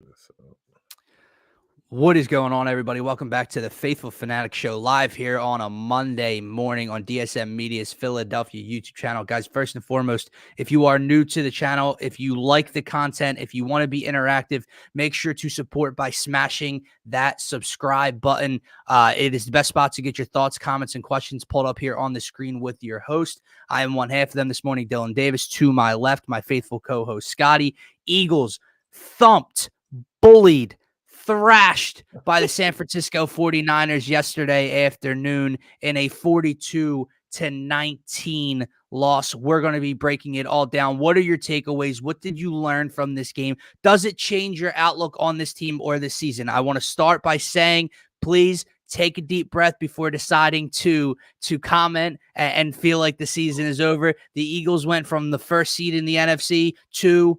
So, What is going on, everybody? Welcome back to the Phaithful Phanatics show, live here on a Monday morning on DSM-Media's Philadelphia YouTube channel. Guys, first and foremost, if you are new to the channel, if you like the content, if you want to be interactive, make sure to support by smashing that subscribe button. It is the best spot to get your thoughts, comments, and questions pulled up here on the screen with your host. I am one half of them this morning, Dylan Davis. To my left, my faithful co-host, Scotty. Eagles thumped, bullied, thrashed by the San Francisco 49ers yesterday afternoon in a 42-19 loss. We're going to be breaking it all down. What are your takeaways? What did you learn from this game? Does it change your outlook on this team or this season? I want to start by saying, please take a deep breath before deciding to comment and feel like the season is over. The Eagles went from the first seed in the NFC to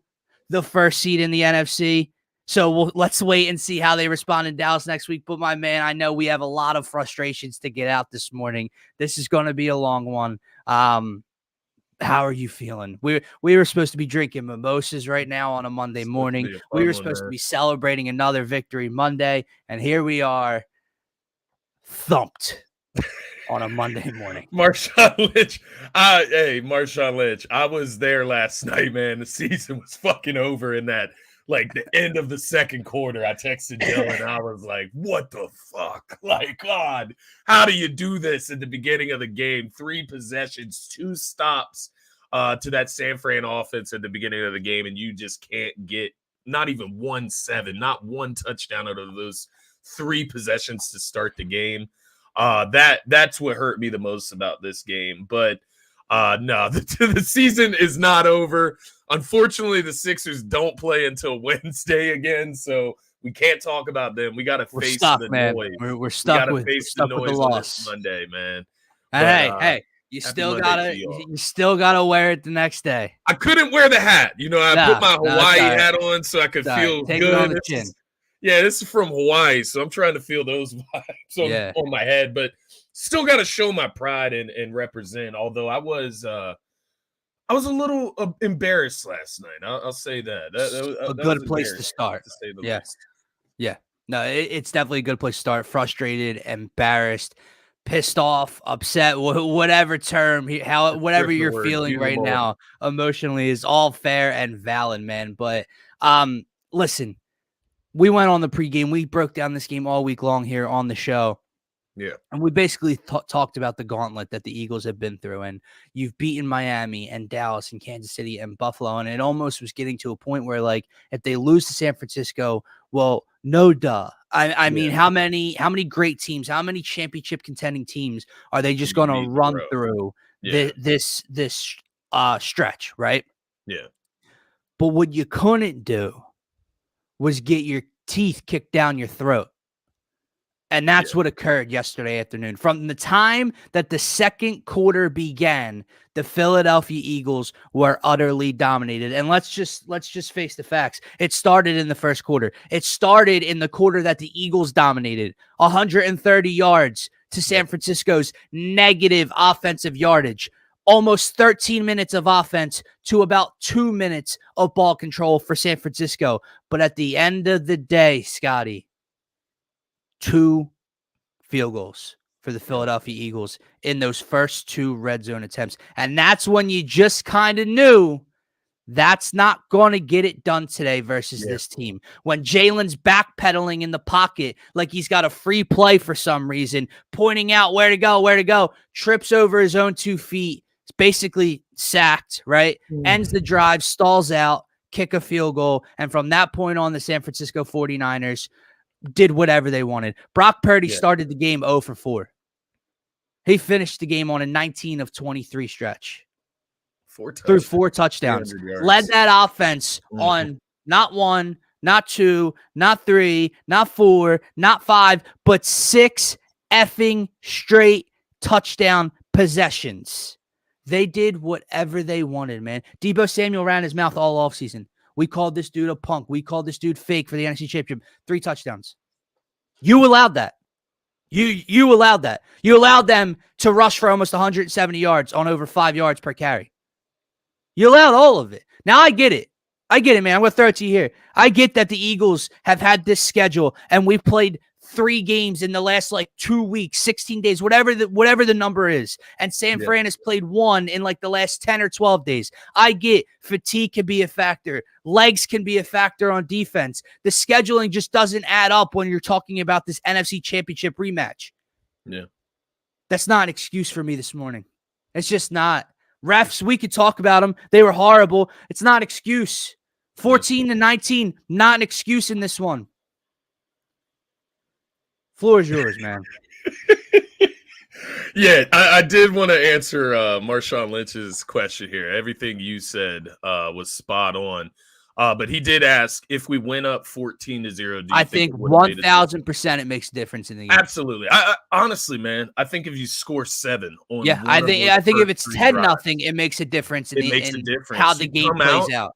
the first seed in the NFC. So let's wait and see how they respond in Dallas next week. But, my man, I know we have a lot of frustrations to get out this morning. This is going to be a long one. How are you feeling? We were supposed to be drinking mimosas right now on a Monday morning. We were supposed to be celebrating another victory Monday, and here we are, thumped on a Monday morning. Marshawn Lynch. Marshawn Lynch. I was there last night, man. The season was fucking over in that. Like the end of the second quarter, I texted Dylan. I was like, what the fuck? Like, God, how do you do this in the beginning of the game? 3 possessions, 2 stops to that San Fran offense at the beginning of the game, and you just can't get not even 1-7, not one touchdown out of those 3 possessions to start the game. That's what hurt me the most about this game. But no, the season is not over. Unfortunately, the Sixers don't play until Wednesday again, so we can't talk about them. We got to face stuck, the man. noise. We're stuck with the noise the on loss this Monday, man. And but, hey, you still gotta wear it the next day. I couldn't wear the hat. I put my Hawaii hat on so I could feel Take good. It on the chin. This is from Hawaii, so I'm trying to feel those vibes on my head, but still got to show my pride and represent. Although I was a little embarrassed last night. I'll say that. A good place to start. To say the least. Yeah. No, it's definitely a good place to start. Frustrated, embarrassed, pissed off, upset, whatever term, whatever you're feeling right now emotionally is all fair and valid, man. But listen, we went on the pregame. We broke down this game all week long here on the show. Yeah. And we basically talked about the gauntlet that the Eagles have been through. And you've beaten Miami and Dallas and Kansas City and Buffalo. And it almost was getting to a point where, like, if they lose to San Francisco, well, no duh. I mean, how many great teams, how many championship contending teams are they just going to run through this stretch, right? Yeah. But what you couldn't do was get your teeth kicked down your throat. And that's what occurred yesterday afternoon. From the time that the second quarter began, the Philadelphia Eagles were utterly dominated. And let's just face the facts. It started in the first quarter. It started in the quarter that the Eagles dominated. 130 yards to San Francisco's negative offensive yardage. Almost 13 minutes of offense to about 2 minutes of ball control for San Francisco. But at the end of the day, Scotty, 2 field goals for the Philadelphia Eagles in those first 2 red zone attempts. And that's when you just kind of knew that's not going to get it done today versus this team. When Jalen's backpedaling in the pocket like he's got a free play for some reason, pointing out where to go, trips over his own 2 feet. It's basically sacked, right? Ends the drive, stalls out, kick a field goal. And from that point on, the San Francisco 49ers did whatever they wanted. Brock Purdy started the game 0 for 4. He finished the game on a 19 of 23 stretch. 4 touchdowns. Led that offense on not 1, not 2, not 3, not 4, not 5, but 6 effing straight touchdown possessions. They did whatever they wanted, man. Deebo Samuel ran his mouth all offseason. We called this dude a punk. We called this dude fake for the NFC Championship. 3 touchdowns. You allowed that. You allowed that. You allowed them to rush for almost 170 yards on over 5 yards per carry. You allowed all of it. Now I get it. I get it, man. I'm going to throw it to you here. I get that the Eagles have had this schedule, and we've played 3 games in the last 2 weeks, 16 days, whatever the number is. And San Fran has played 1 in the last 10 or 12 days. I get fatigue can be a factor. Legs can be a factor on defense. The scheduling just doesn't add up when you're talking about this NFC Championship rematch. Yeah. That's not an excuse for me this morning. It's just not. Refs, we could talk about them. They were horrible. It's not an excuse. 14-19, not an excuse in this one. Floor is yours, man. Yeah, I did want to answer Marshawn Lynch's question here. Everything you said was spot on. But he did ask if we went up 14-0. I think 1,000% it makes a difference in the game. Absolutely. I honestly, man, I think if you score 7 on I think if it's 10-0, it makes a difference in how the game plays out.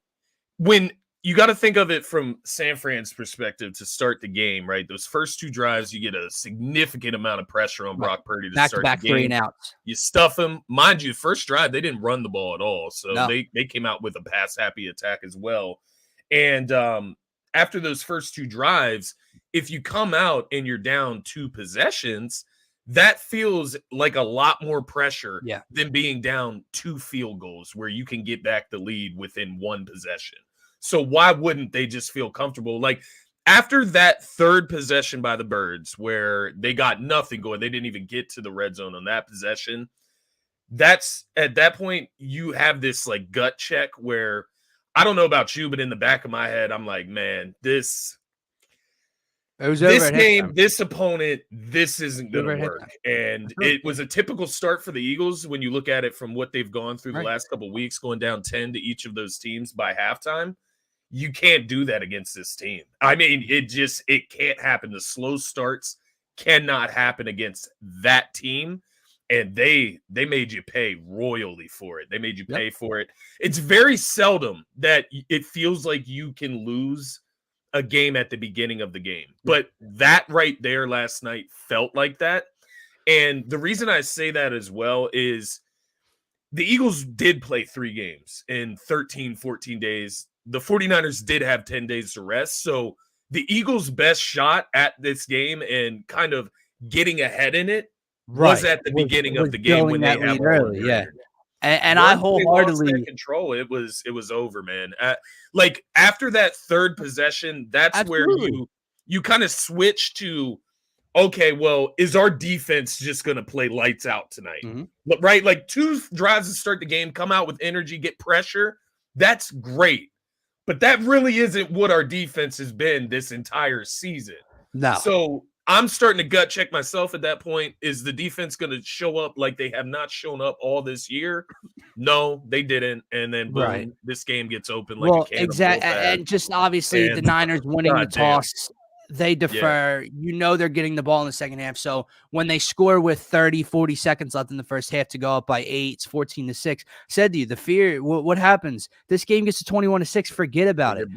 When you got to think of it from San Fran's perspective to start the game, right? Those first 2 drives, you get a significant amount of pressure on Brock Purdy to start the game. 3 and outs. You stuff him. Mind you, first drive, they didn't run the ball at all. So they came out with a pass-happy attack as well. And after those first 2 drives, if you come out and you're down 2 possessions, that feels like a lot more pressure than being down 2 field goals where you can get back the lead within 1 possession. So why wouldn't they just feel comfortable? After that 3rd possession by the Birds where they got nothing going, they didn't even get to the red zone on that possession. That's at that point, you have this gut check where I don't know about you, but in the back of my head, I'm like, man, this game, this opponent, this isn't going to work. And it was a typical start for the Eagles when you look at it from what they've gone through the last couple of weeks, going down 10 to each of those teams by halftime. You can't do that against this team. I mean, it can't happen. The slow starts cannot happen against that team. And they made you pay royally for it. They made you pay for it. It's very seldom that it feels like you can lose a game at the beginning of the game. But that right there last night felt like that. And the reason I say that as well is the Eagles did play 3 games in 13, 14 days. The 49ers did have 10 days to rest. So the Eagles' best shot at this game and kind of getting ahead in it was at the beginning of the game when they had early. Yeah. And I wholeheartedly control. It was over, man. After that 3rd possession, that's where you kind of switch to, okay, well, is our defense just going to play lights out tonight? Mm-hmm. Right? 2 drives to start the game, come out with energy, get pressure. That's great. But that really isn't what our defense has been this entire season. No. So I'm starting to gut check myself at that point. Is the defense going to show up like they have not shown up all this year? No, they didn't. And then boom, this game gets open like a can. Exactly. And just obviously the Niners winning the toss. They defer. Yeah. They're getting the ball in the second half. So when they score with 30, 40 seconds left in the first half to go up by 8, it's 14-6. Said to you, the fear, what happens? This game gets to 21-6. Forget about it.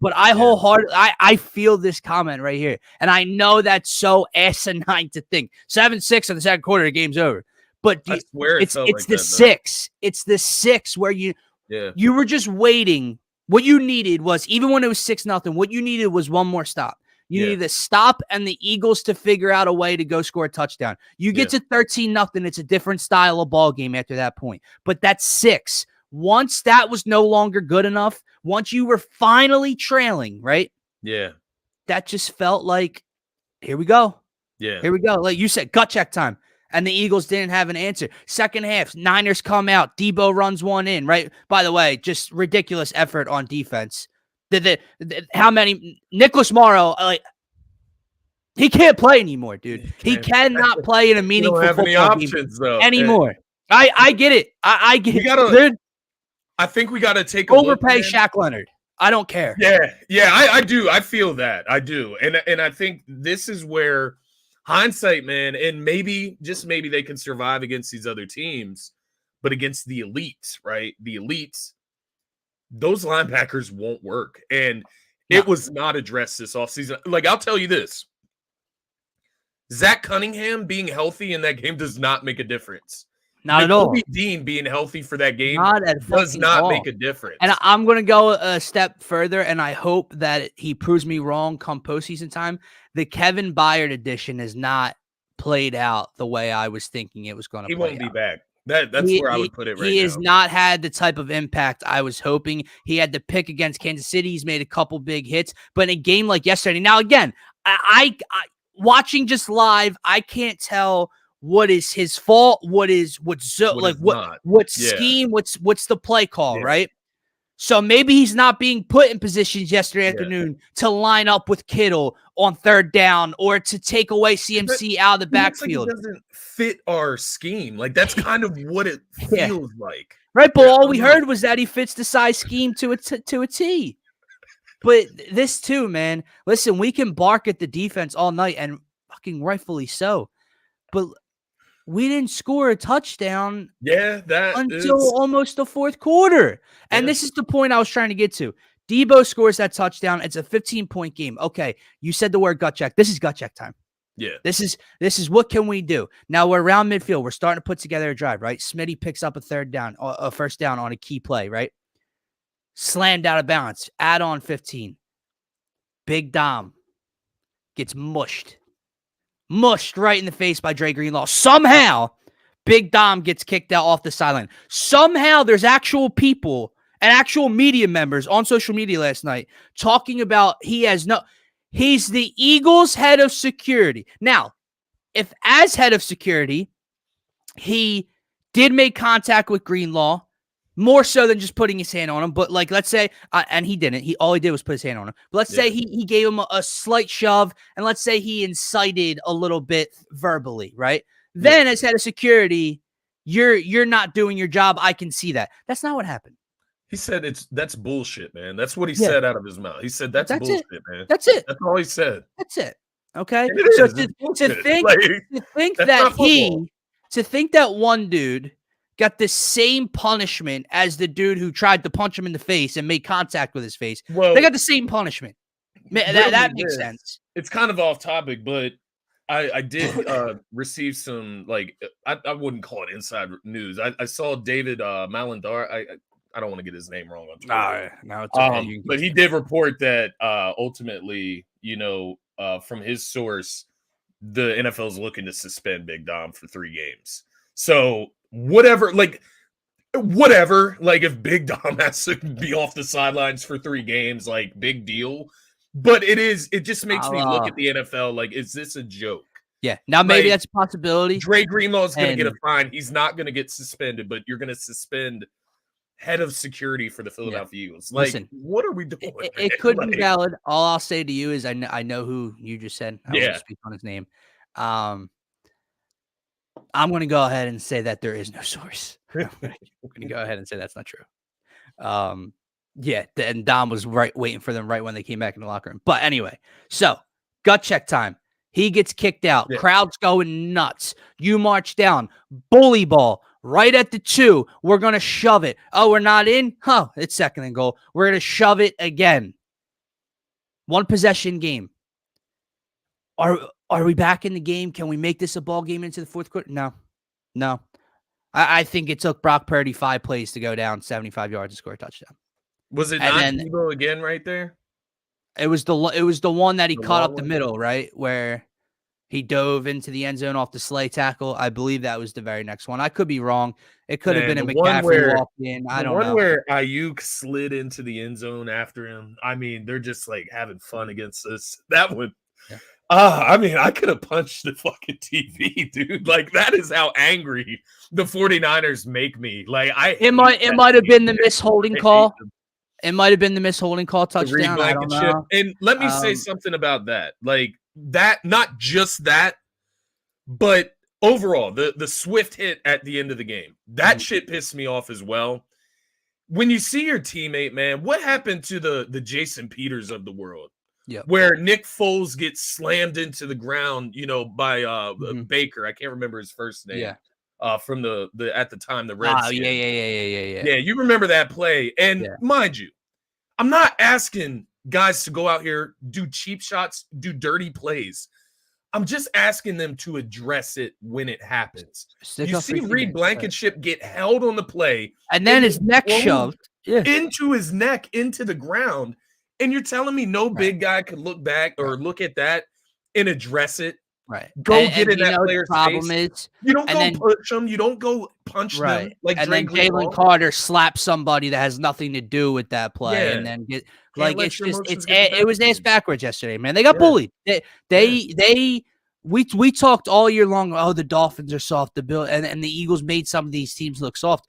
But I wholeheartedly, I feel this comment right here. And I know that's so asinine to think. 7-6 in the second quarter, the game's over. But it's the 6. It's the 6 where you were just waiting. What you needed was, even when it was 6-0, what you needed was one more stop. You needed to stop and the Eagles to figure out a way to go score a touchdown. You get to 13-0, it's a different style of ball game after that point. But that's 6. Once that was no longer good enough, once you were finally trailing, right? Yeah. That just felt like, here we go. Yeah. Here we go. Like you said, gut check time. And the Eagles didn't have an answer. Second half, Niners come out. Debo runs one in, right? By the way, just ridiculous effort on defense. How many? Nicholas Morrow, he can't play anymore, dude. He cannot play in a meaningful football game anymore. I get it. I get it. I think we got to take a overpay Shaq Leonard. I don't care. Yeah, I do. I feel that. I do. And I think this is where hindsight, man, and maybe, just maybe, they can survive against these other teams, but against the elites, right? The elites, those linebackers won't work. And it was not addressed this offseason. I'll tell you this. Zach Cunningham being healthy in that game does not make a difference. Not at all. Nakobe Dean being healthy for that game Not at does fucking not all. make a difference. And I'm going to go a step further, and I hope that he proves me wrong come postseason time. The Kevin Byard edition has not played out the way I was thinking it was going to He play won't be out. back. That's where I would put it right He now. has not had the type of impact I was hoping. He had the pick against Kansas City. He's made a couple big hits, but in a game like yesterday, now again, I watching just live, I can't tell what is his fault, what scheme, what's the play call, right? So maybe he's not being put in positions yesterday afternoon to line up with Kittle on third down or to take away CMC out of the backfield. It doesn't fit our scheme. Like, that's kind of what it feels like. Right, but all we heard was that he fits the size scheme to a T. But this too, man. Listen, we can bark at the defense all night, and fucking rightfully so. But we didn't score a touchdown until almost the fourth quarter. And this is the point I was trying to get to. Debo scores that touchdown. It's a 15-point game. Okay, you said the word gut check. This is gut check time. Yeah. This is what can we do? Now we're around midfield. We're starting to put together a drive, right? Smitty picks up a first down on a key play, right? Slammed out of bounds. Add on 15. Big Dom gets mushed right in the face by Dre Greenlaw. Somehow, Big Dom gets kicked out off the sideline. Somehow, there's actual people and actual media members on social media last night talking about he's the Eagles' head of security. Now, if as head of security, he did make contact with Greenlaw, more so than just putting his hand on him. But like, let's say, and he didn't. All he did was put his hand on him. But let's say he gave him a slight shove, and let's say he incited a little bit verbally, right? Then as head of security, you're not doing your job. I can see that. That's not what happened. He said that's bullshit, man. That's what he said out of his mouth. He said that's bullshit, man. That's it. That's all he said. That's it. Okay. So to think that one dude got the same punishment as the dude who tried to punch him in the face and made contact with his face. Well, they got the same punishment. That makes sense. It's kind of off topic, but I did receive some, like, I wouldn't call it inside news. I saw David Malandar. I don't want to get his name wrong on Twitter. No, it's okay. But he did report that ultimately, from his source, the NFL is looking to suspend Big Dom for 3 games. So whatever, if Big Dom has to be off the sidelines for 3 games, like, big deal. But it just makes me look at the NFL like, is this a joke? Yeah. Now maybe that's a possibility. Dre Greenlaw is going to get a fine. He's not going to get suspended, but you're going to suspend head of security for the Philadelphia Eagles. Like, listen, what are we doing? It could be valid. All I'll say to you is I know who you just said. I won't speak on his name. I'm going to go ahead and say that there is no source. I'm going to go ahead and say that's not true. And Dom was waiting for them right when they came back in the locker room. But anyway, so gut check time. He gets kicked out. Yeah. Crowd's going nuts. You march down. Bully ball right at the 2. We're going to shove it. Oh, we're not in? Huh, it's 2nd and goal. We're going to shove it again. 1 possession game. Are we back in the game? Can we make this a ball game into the 4th quarter? No. I think it took Brock Purdy 5 plays to go down 75 yards to score a touchdown. Was it not Debo again right there? It was the one that he caught up the middle, right? Where he dove into the end zone off the Slay tackle. I believe that was the very next one. I could be wrong. It could have been a McCaffrey walk in. I don't know. The one where Ayuk slid into the end zone after him. I mean, they're just like having fun against us. That one. Yeah. I mean, I could have punched the fucking TV, dude. Like, that is how angry the 49ers make me. Like, it might have been the misholding call. It might have been the misholding call touchdown. I don't know. And let me say something about that. Like, that, not just that, but overall, the Swift hit at the end of the game. That shit pissed me off as well. When you see your teammate, man, what happened to the Jason Peters of the world? Yeah, where Nick Foles gets slammed into the ground, by Baker. I can't remember his first name. Yeah. From the at the time the Reds. Yeah. Yeah, you remember that play. And mind you, I'm not asking guys to go out here, do cheap shots, do dirty plays. I'm just asking them to address it when it happens. Stick You up for see your Reed teammates. Blankenship get held on the play And then his neck thrown shoved. Yeah. into his neck, into the ground. And you're telling me no big guy could look back or look at that and address it? Right. Go get in you that know what the player's problem face. is? You don't And go then push them. You don't go punch them like and Dre then Jalen Greenlaw. Carter slaps somebody that has nothing to do with that play, and Yeah. then get Can't like let it's your just emotions get the it was best of ass you. backwards yesterday, man. They got Yeah. bullied. We talked all year long. Oh, the Dolphins are soft. The Bill and the Eagles made some of these teams look soft.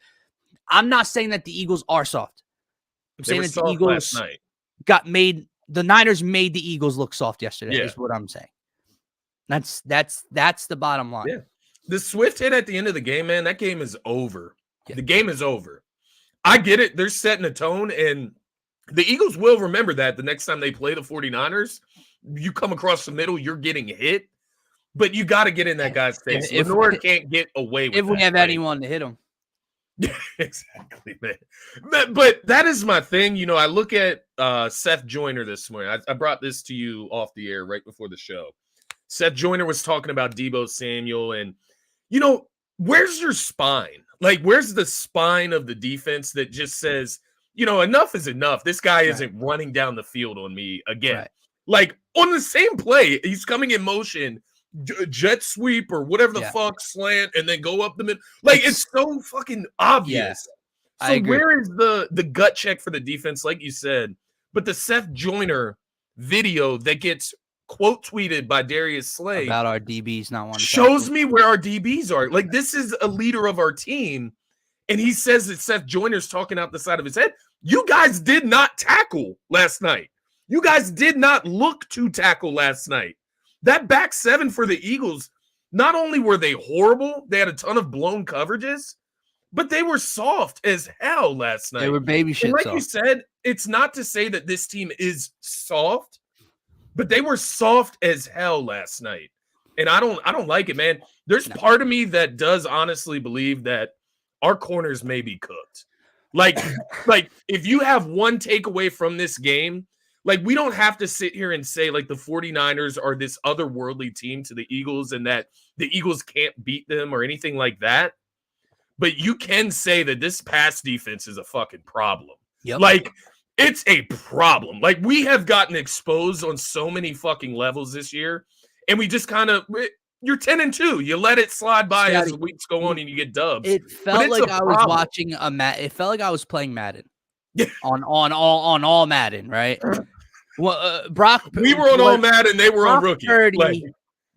I'm not saying that the Eagles are soft. I'm They saying were that the soft last Eagles night. the Niners made the Eagles look soft yesterday. Yeah. Is what I'm saying. That's the bottom line. Yeah. The Swift hit at the end of the game, man, that game is over. Yeah. The game is over. I get it. They're setting a tone, and the Eagles will remember that the next time they play the 49ers. You come across the middle, you're getting hit, but you got to get in that guy's face. Lenore can't get away with if we that, have right? anyone to hit him. Yeah, exactly, man. But that is my thing. You know, I look at Seth Joyner this morning. I brought this to you off the air right before the show. Seth Joyner was talking about Deebo Samuel, and, you know, where's your spine? Like, where's the spine of the defense that just says, you know, enough is enough. This guy isn't running down the field on me again. Right. Like, on the same play, he's coming in motion, jet sweep or whatever the fuck, slant, and then go up the middle. Like, it's so fucking obvious. I So agree. where is the gut check for the defense, like you said? But the Seth Joyner video that gets quote tweeted by Darius Slay About our DBs not wanting to shows tackle. me where our DBs are. Like, this is a leader of our team, and he says that Seth Joyner's talking out the side of his head. You guys did not tackle last night. You guys did not look to tackle last night. That back seven for the Eagles, not only were they horrible, they had a ton of blown coverages, but they were soft as hell last night. They were baby shit. And like soft. you said, it's not to say that this team is soft, but they were soft as hell last night. And I don't like it, man. There's part of me that does honestly believe that our corners may be cooked. Like if you have one takeaway from this game, like, we don't have to sit here and say like the 49ers are this otherworldly team to the Eagles and that the Eagles can't beat them or anything like that. But you can say that this pass defense is a fucking problem. Yep. Like, it's a problem. Like, we have gotten exposed on so many fucking levels this year, and we just kind of, you're 10-2. You let it slide by as the weeks go on and you get dubs. It felt like I was watching it felt like I was playing Madden. on all Madden, right? Well, Brock. We were on all Madden, they were on rookie.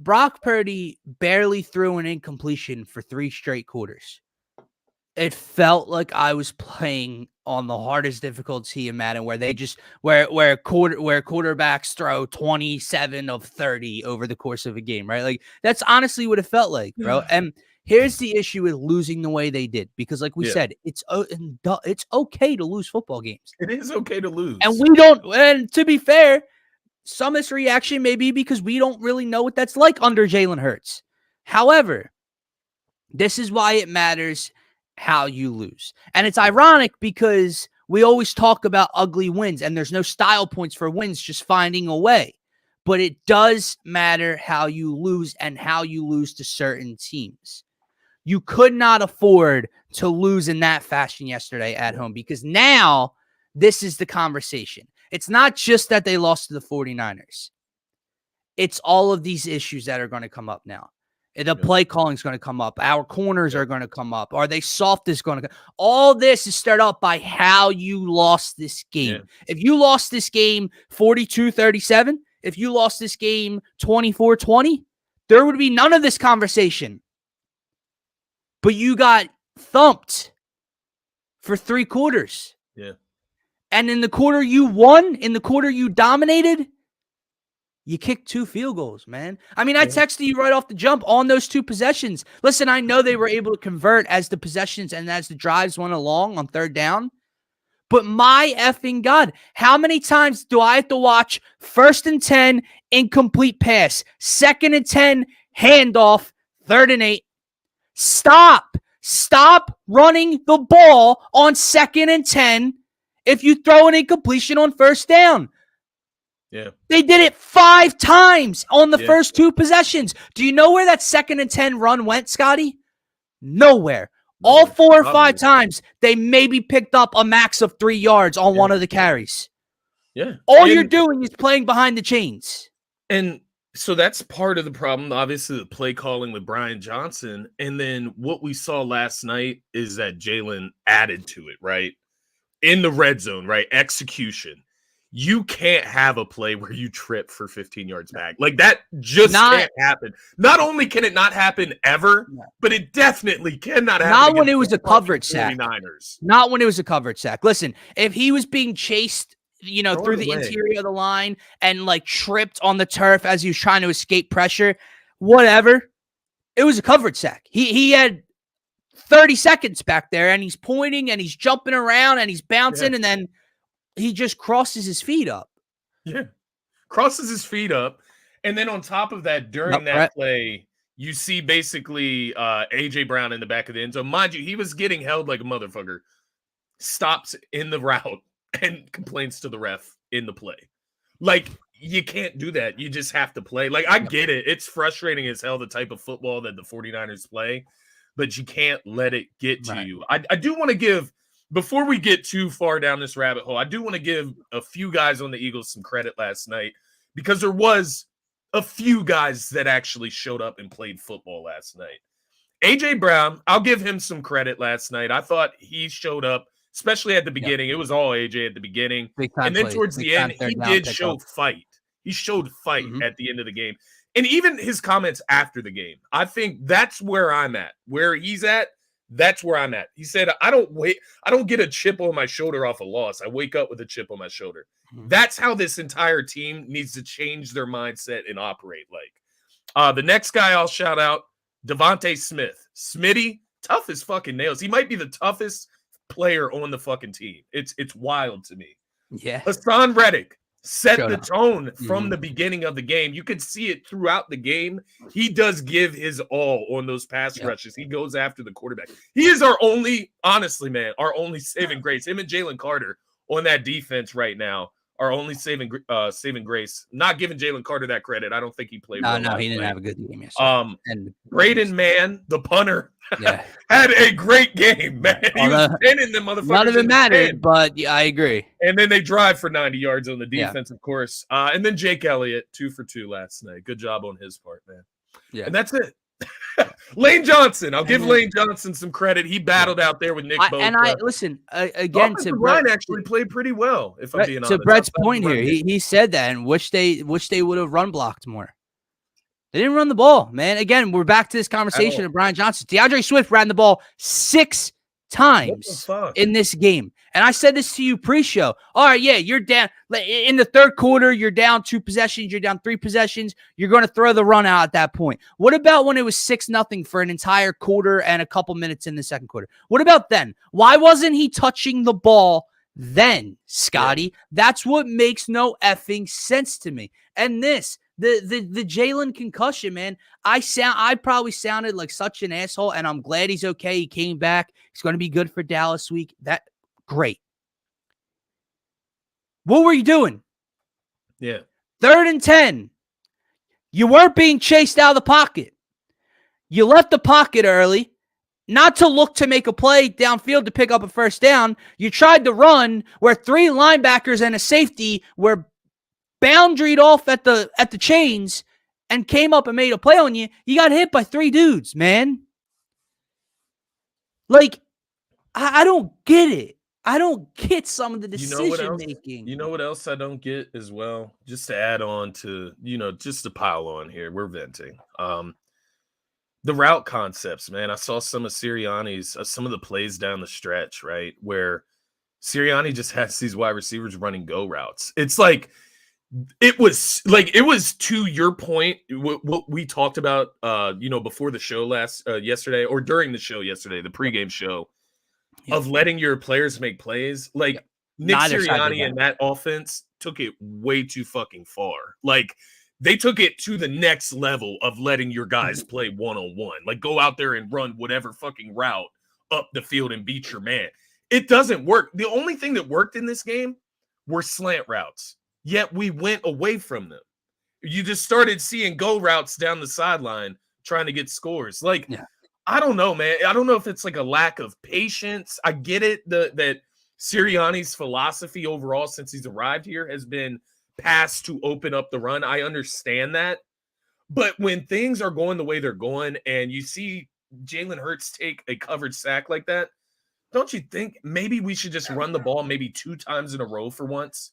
Brock Purdy barely threw an incompletion for 3 straight quarters. It felt like I was playing on the hardest difficulty in Madden, where they just where quarterbacks throw 27 of 30 over the course of a game, right? Like, that's honestly what it felt like, bro. And here's the issue with losing the way they did, because like we said, it's okay to lose football games. It is okay to lose. And we don't, and to be fair, some of this reaction may be because we don't really know what that's like under Jalen Hurts. However, this is why it matters how you lose. And it's ironic because we always talk about ugly wins and there's no style points for wins, just finding a way. But it does matter how you lose and how you lose to certain teams. You could not afford to lose in that fashion yesterday at home, because now this is the conversation. It's not just that they lost to the 49ers. It's all of these issues that are going to come up now. The play calling is going to come up. Our corners are going to come up. Are they soft? Is going to come. All this is started up by how you lost this game. Yeah. If you lost this game 42-37, if you lost this game 24-20, there would be none of this conversation. But you got thumped for 3 quarters. Yeah. And in the quarter you won, in the quarter you dominated, you kicked 2 field goals, man. I mean, I texted you right off the jump on those 2 possessions. Listen, I know they were able to convert as the possessions and as the drives went along on 3rd down. But my effing God, how many times do I have to watch 1st and 10, incomplete pass, 2nd and 10, handoff, 3rd and 8? Stop running the ball on 2nd and 10 if you throw an incompletion on 1st down. Yeah. They did it 5 times on the Yeah. first 2 possessions. Do you know where that 2nd and 10 run went, Scotty? Nowhere. All Nowhere. 4 or 5 Obvious. times, they maybe picked up a max of 3 yards on one of the carries. Yeah. All you're doing is playing behind the chains. And so that's part of the problem, obviously, the play calling with Brian Johnson. And then what we saw last night is that Jalen added to it, right? In the red zone, right? Execution. You can't have a play where you trip for 15 yards back. Like that just can't happen. Not only can it not happen ever, but it definitely cannot happen. Not when it was a coverage sack. 49ers. Not when it was a coverage sack. Listen, if he was being chased, Throw through it the away. interior of the line and like tripped on the turf as he was trying to escape pressure, whatever, it was a coverage sack. He had 30 seconds back there and he's pointing and he's jumping around and he's bouncing and then he just crosses his feet up. Yeah. Crosses his feet up. And then on top of that, during that play, you see basically A.J. Brown in the back of the end zone. Mind you, he was getting held like a motherfucker. Stops in the route and complains to the ref in the play. Like, you can't do that. You just have to play. Like, I get it. It's frustrating as hell, the type of football that the 49ers play, but you can't let it get to you. I do want to give, before we get too far down this rabbit hole, I do want to give a few guys on the Eagles some credit last night because there was a few guys that actually showed up and played football last night. A.J. Brown, I'll give him some credit last night. I thought he showed up, especially at the beginning. It was all A.J. at the beginning. And then towards the end, he did show fight. He showed fight at the end of the game. And even his comments after the game, I think that's where I'm at. Where he's at, that's where I'm at. He said, I don't get a chip on my shoulder off a loss. I wake up with a chip on my shoulder. That's how this entire team needs to change their mindset and operate like. The next guy I'll shout out, Devontae Smith. Smitty, tough as fucking nails. He might be the toughest player on the fucking team. It's wild to me. Yeah. Hassan Reddick set the tone from the beginning of the game. You could see it throughout the game. He does give his all on those pass rushes. He goes after the quarterback. He is our only, honestly, man, our only saving grace. Him and Jalen Carter on that defense right now are only saving grace. Not giving Jalen Carter that credit. I don't think he played well. No, he didn't have a good game yesterday. And Braden Mann, the punter, had a great game, man. He was pinning the motherfuckers. None of it mattered, but I agree. And then they drive for 90 yards on the defense, of course. And then Jake Elliott, 2 for 2 last night. Good job on his part, man. Yeah. And that's it. Lane Johnson. I'll give Lane Johnson some credit. He battled out there with Nick Bosa. And I listen again to Brian actually played pretty well, if I'm being honest. To Brett's point here, he said that and wish they would have run blocked more. They didn't run the ball, man. Again, we're back to this conversation of Brian Johnson. DeAndre Swift ran the ball 6 times in this game. And I said this to you pre-show. All right, you're down. In the third quarter, you're down 2 possessions. You're down 3 possessions. You're going to throw the run out at that point. What about when it was 6-0 for an entire quarter and a couple minutes in the second quarter? What about then? Why wasn't he touching the ball then, Scotty? Yeah. That's what makes no effing sense to me. And this, the Jalen concussion, man. I probably sounded like such an asshole, and I'm glad he's okay. He came back. He's going to be good for Dallas week. Great. What were you doing? Yeah. 3rd and 10. You weren't being chased out of the pocket. You left the pocket early, not to look to make a play downfield to pick up a first down. You tried to run where 3 linebackers and a safety were boundaried off at the chains and came up and made a play on you. You got hit by 3 dudes, man. Like, I don't get it. I don't get some of the decision making. You know what else I don't get as well? Just to add on to, just to pile on here. We're venting. The route concepts, man. I saw some of Sirianni's, some of the plays down the stretch, right? Where Sirianni just has these wide receivers running go routes. It's like, it was to your point, what we talked about, before the show yesterday, or during the show yesterday, the pregame show, of letting your players make plays. Like Nick Sirianni and that offense took it way too fucking far. Like they took it to the next level of letting your guys play one-on-one. Like go out there and run whatever fucking route up the field and beat your man. It doesn't work. The only thing that worked in this game were slant routes. yet we went away from them. You just started seeing go routes down the sideline trying to get scores. Like, Yeah. I don't know, man. I don't know if it's like a lack of patience. I get it that Sirianni's philosophy overall since he's arrived here has been pass to open up the run. I understand that. But when things are going the way they're going and you see Jalen Hurts take a covered sack like that, don't you think maybe we should just run the ball maybe 2 times in a row for once?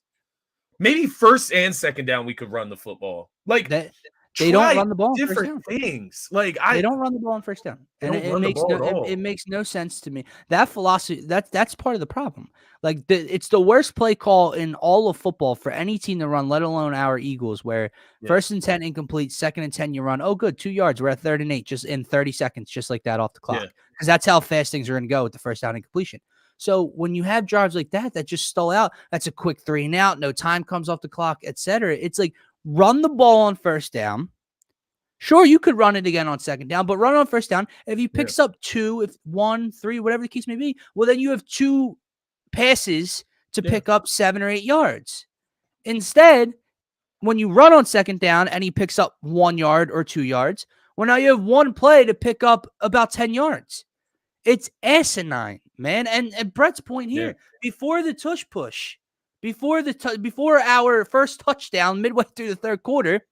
Maybe first and second down we could run the football. Like, they don't run the ball on first different down. things. Like, They don't run the ball on first down, they and don't it run the makes ball no at all. it makes no sense to me. That philosophy that's part of the problem. Like it's the worst play call in all of football for any team to run, let alone our Eagles, where first and 10 incomplete, second and 10 you run. Oh, good, 2 yards. We're at 3rd and 8, just in 30 seconds, just like that off the clock. Yeah. Because that's how fast things are going to go with the first down incompletion. So when you have drives like that just stall out, that's a quick 3 and out, no time comes off the clock, etc. It's like run the ball on first down. Sure, you could run it again on second down, but run on first down. If he picks up 2, if 1, 3, whatever the case may be, well, then you have 2 passes to pick up 7 or 8 yards. Instead, when you run on second down and he picks up 1 yard or 2 yards, well, now you have 1 play to pick up about 10 yards. It's asinine, man. And Brett's point here, before the tush push, before our first touchdown midway through the 3rd quarter,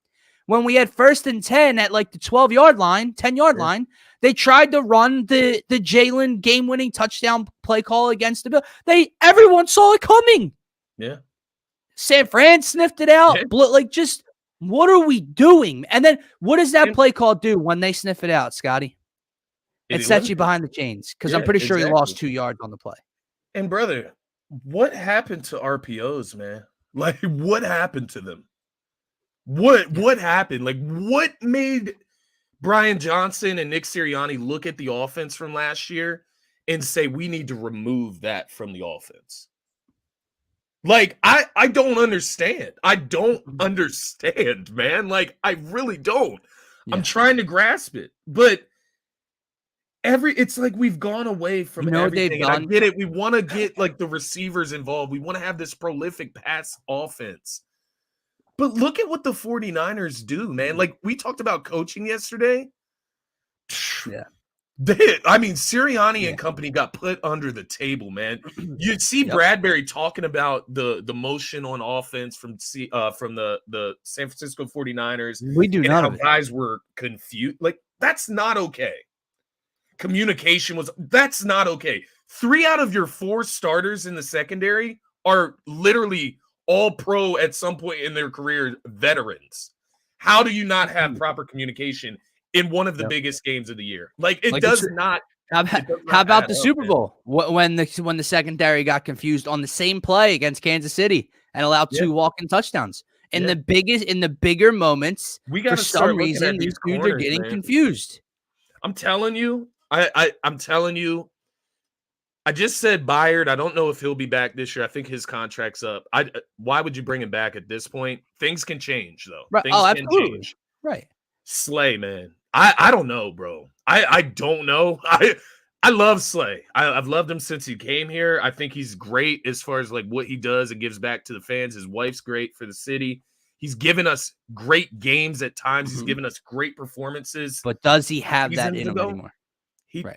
when we had 1st and 10 at like the 12-yard line, 10-yard line, they tried to run the Jalen game-winning touchdown play call against the Bill. Everyone saw it coming. Yeah. San Fran sniffed it out. Like, just what are we doing? And then what does that play call do when they sniff it out, Scotty? It sets you behind the chains because I'm pretty sure you lost 2 yards on the play. And brother, what happened to RPOs, man? Like, what happened to them? What happened? Like, what made Brian Johnson and Nick Sirianni look at the offense from last year and say we need to remove that from the offense? Like, I don't understand. I don't understand, man. Like, I really don't. I'm trying to grasp it. But it's like we've gone away from everything. And I get it. We want to get like the receivers involved. We want to have this prolific pass offense. But look at what the 49ers do, man. Like, we talked about coaching yesterday. Yeah. Sirianni and company got put under the table, man. You'd see Bradbury talking about the motion on offense from the San Francisco 49ers. We do none of it. Guys were confused. Like, that's not okay. Communication that's not okay. 3 out of your 4 starters in the secondary are literally all pro at some point in their career veterans. How do you not have proper communication in one of the biggest games of the year? Like, it does not. How about the Super Bowl when the secondary got confused on the same play against Kansas City and allowed 2 walk-in touchdowns? In the bigger moments, for some reason, these dudes are getting confused. I'm telling you, I'm telling you. I just said Byard. I don't know if he'll be back this year. I think his contract's up. Why would you bring him back at this point? Things can change, though. Right. Things can change. Right. Slay, man. I don't know, bro. I don't know. I love Slay. I've loved him since he came here. I think he's great as far as like what he does and gives back to the fans. His wife's great for the city. He's given us great games at times. He's given us great performances. But does he have that in him anymore?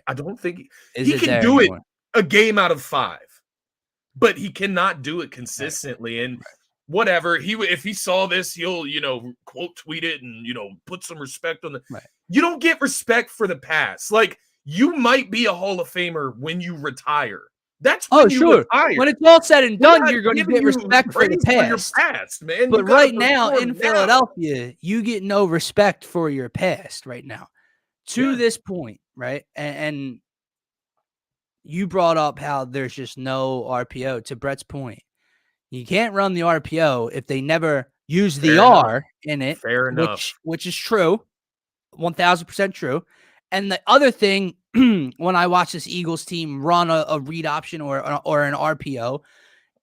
I don't think he can do it a game out of 5, but he cannot do it consistently. And whatever, if he saw this, he'll quote tweet it and put some respect on the. You don't get respect for the pass. Like, you might be a Hall of Famer when you retire. That's when you retire. When it's all said and done, you're going to get respect for the past, man. But right now in Philadelphia, you get no respect for your past right now. To this point, right? And you brought up how there's just no RPO. To Brett's point, you can't run the RPO if they never use the R in it. Fair enough. Which is true. 1,000% true. And the other thing, when I watch this Eagles team run a read option or an RPO,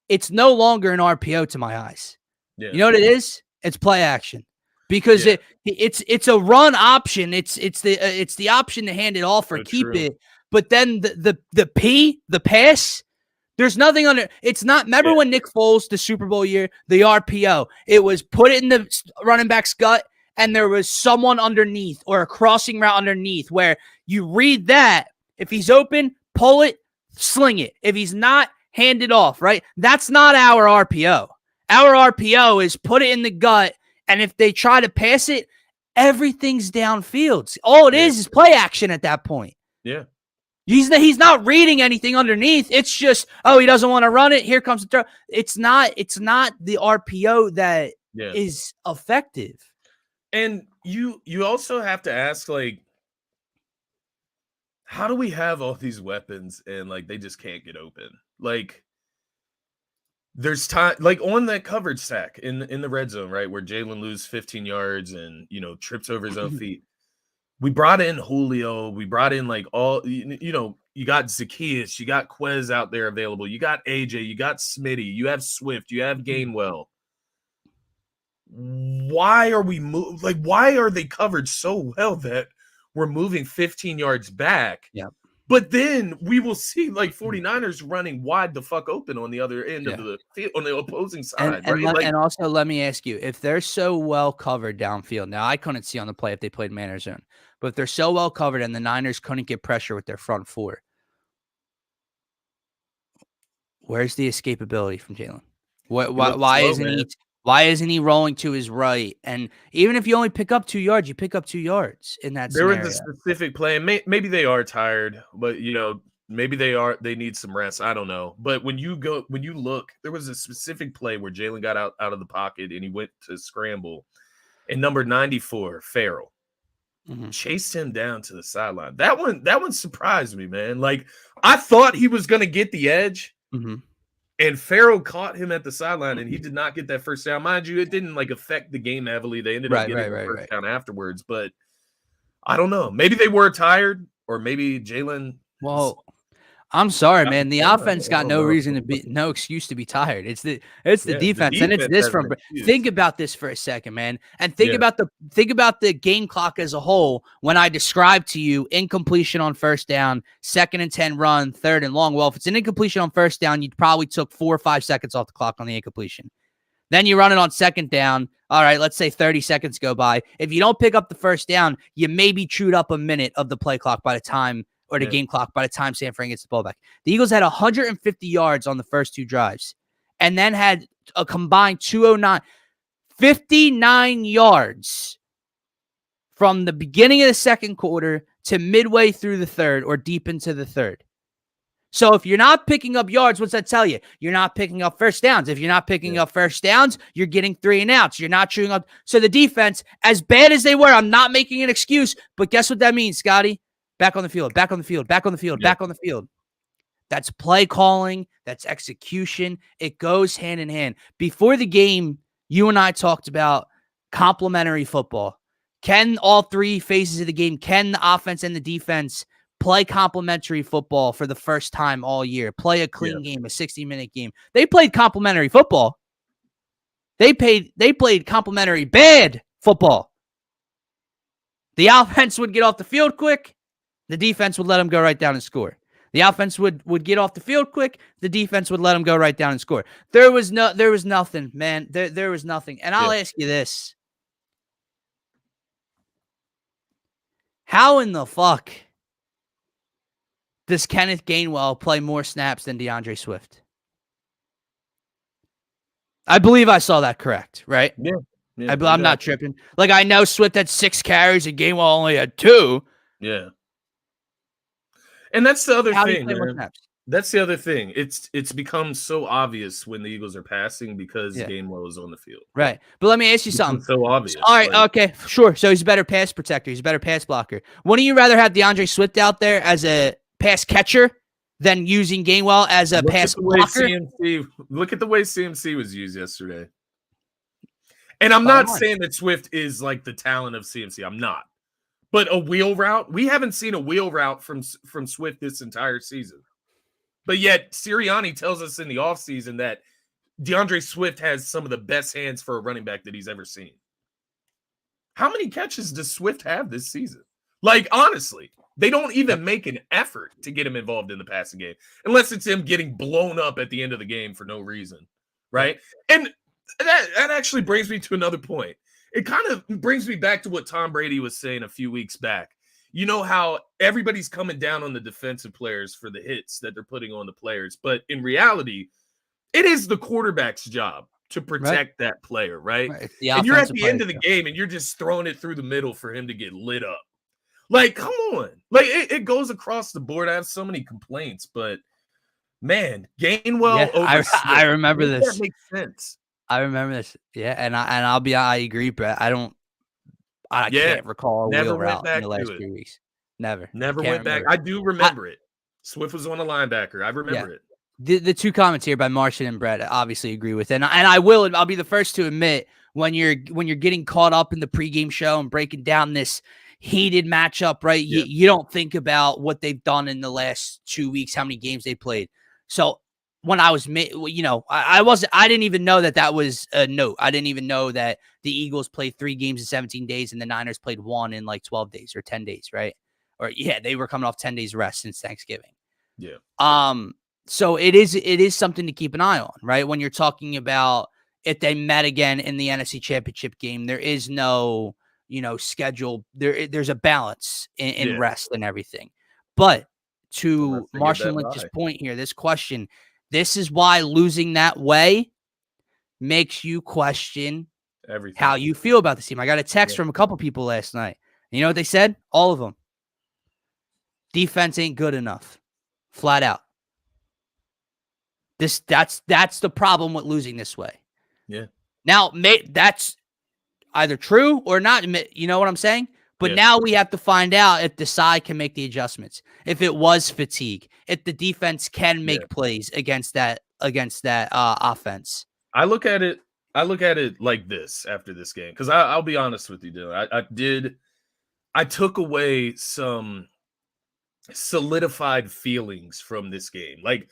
it's no longer an RPO to my eyes. Yeah. You know what it is? It's play action. Because it's a run option. It's the option to hand it off or keep it. But then the pass There's nothing under. It's not. Remember when Nick Foles, the Super Bowl year, the RPO, it was put it in the running back's gut, and there was someone underneath or a crossing route underneath where you read that. If he's open, pull it, sling it. If he's not, hand it off, right? That's not our RPO. Our RPO is put it in the gut, and if they try to pass it, everything's downfield. All it is play action at that point. Yeah. He's not reading anything underneath. It's just, oh, he doesn't want to run it. Here comes the throw. It's not the RPO that is effective. And you also have to ask, like, how do we have all these weapons and like they just can't get open? Like, there's time, like on that coverage sack in the red zone, right, where Jalen loses 15 yards and trips over his own feet. We brought in Julio. We brought in like all, you got Zacchaeus, you got Quez out there available. You got AJ, you got Smitty, you have Swift, you have Gainwell. Why are we why are they covered so well that we're moving 15 yards back? Yeah. But then we will see like 49ers running wide the fuck open on the other end of the field, on the opposing side, right? And also, let me ask you, if they're so well covered downfield, now I couldn't see on the play if they played man or zone, but if they're so well covered and the Niners couldn't get pressure with their front four, where's the escapability from Jalen? Why isn't he rolling to his right? And even if you only pick up 2 yards, you pick up 2 yards in that scenario. There was a specific play, and maybe they are tired, but maybe they need some rest. I don't know. But when you look, there was a specific play where Jalen got out of the pocket and he went to scramble, and number 94, Farrell, chased him down to the sideline. That one surprised me, man. Like, I thought he was gonna get the edge. And Farrell caught him at the sideline, and he did not get that first down. Mind you, it didn't like affect the game heavily. They ended up getting the first down afterwards, but I don't know. Maybe they were tired, or maybe Jalen. Well, I'm sorry, man. The offense got no excuse to be tired. It's the defense, and it's this from. Think about this for a second, man, and think about the game clock as a whole. When I described to you incompletion on first down, 2nd and 10 run, 3rd and long. Well, if it's an incompletion on first down, you probably took 4 or 5 seconds off the clock on the incompletion. Then you run it on 2nd down. All right, let's say 30 seconds go by. If you don't pick up the first down, you maybe chewed up a minute of the play clock by the time. Or the game clock by the time San Fran gets the ball back. The Eagles had 150 yards on the first 2 drives and then had a combined 209, 59 yards from the beginning of the second quarter to midway through the third or deep into the third. So if you're not picking up yards, what's that tell you? You're not picking up first downs. If you're not picking up first downs, you're getting 3 and outs. You're not chewing up. So the defense, as bad as they were, I'm not making an excuse, but guess what that means, Scotty? Back on the field, back on the field, back on the field, back on the field. That's play calling. That's execution. It goes hand in hand. Before the game, you and I talked about complementary football. Can all 3 phases of the game, can the offense and the defense play complementary football for the first time all year? Play a clean game, a 60-minute game. They played complementary football. They played complementary bad football. The offense would get off the field quick. The defense would let them go right down and score. The offense would get off the field quick. The defense would let them go right down and score. There was nothing, man. There was nothing. And I'll ask you this. How in the fuck does Kenneth Gainwell play more snaps than DeAndre Swift? I believe I saw that correct, right? Yeah. I'm not tripping. Like, I know Swift had 6 carries and Gainwell only had 2. Yeah. And that's the other thing, man. That's the other thing. It's become so obvious when the Eagles are passing because Gainwell is on the field. Right. But let me ask you something. It's so obvious. All right, okay, sure. So he's a better pass protector. He's a better pass blocker. Wouldn't you rather have DeAndre Swift out there as a pass catcher than using Gainwell as a pass blocker? Look at the way CMC was used yesterday. And I'm not saying that Swift is like the talent of CMC. I'm not. But a wheel route, we haven't seen a wheel route from Swift this entire season. But yet Sirianni tells us in the offseason that DeAndre Swift has some of the best hands for a running back that he's ever seen. How many catches does Swift have this season? Like, honestly, they don't even make an effort to get him involved in the passing game unless it's him getting blown up at the end of the game for no reason, right? And that actually brings me to another point. It kind of brings me back to what Tom Brady was saying a few weeks back. You know how everybody's coming down on the defensive players for the hits that they're putting on the players, but in reality, it is the quarterback's job to protect that player, right? And you're at the end of the game and you're just throwing it through the middle for him to get lit up. Like, come on. Like, it goes across the board. I have so many complaints, but man, Gainwell over Smith, I remember this. That makes sense. I remember this. Yeah, and I agree, but I can't recall a wheel route in the last 3 weeks. Never went back. I do remember it. Swift was on a linebacker. I remember it. The two comments here by Martian and Brett, I obviously agree with, and I'll be the first to admit when you're getting caught up in the pregame show and breaking down this heated matchup, right? Yeah. You don't think about what they've done in the last 2 weeks, how many games they played. So when I was, I didn't even know that was a note. I didn't even know that the Eagles played 3 games in 17 days and the Niners played 1 in like 12 days or 10 days, right? Or they were coming off 10 days rest since Thanksgiving. Yeah. So it is something to keep an eye on, right? When you're talking about if they met again in the NFC Championship game, there is no, schedule. There's a balance in rest and everything. But to Marshall Lynch's point here, this question, this is why losing that way makes you question everything, how you feel about the team. I got a text from a couple people last night. You know what they said? All of them. Defense ain't good enough. Flat out. That's the problem with losing this way. Yeah. Now, that's either true or not. You know what I'm saying? But now we have to find out if the side can make the adjustments. If it was fatigue, if the defense can make plays against that offense. I look at it like this after this game, because I'll be honest with you, Dylan. I took away some solidified feelings from this game. Like,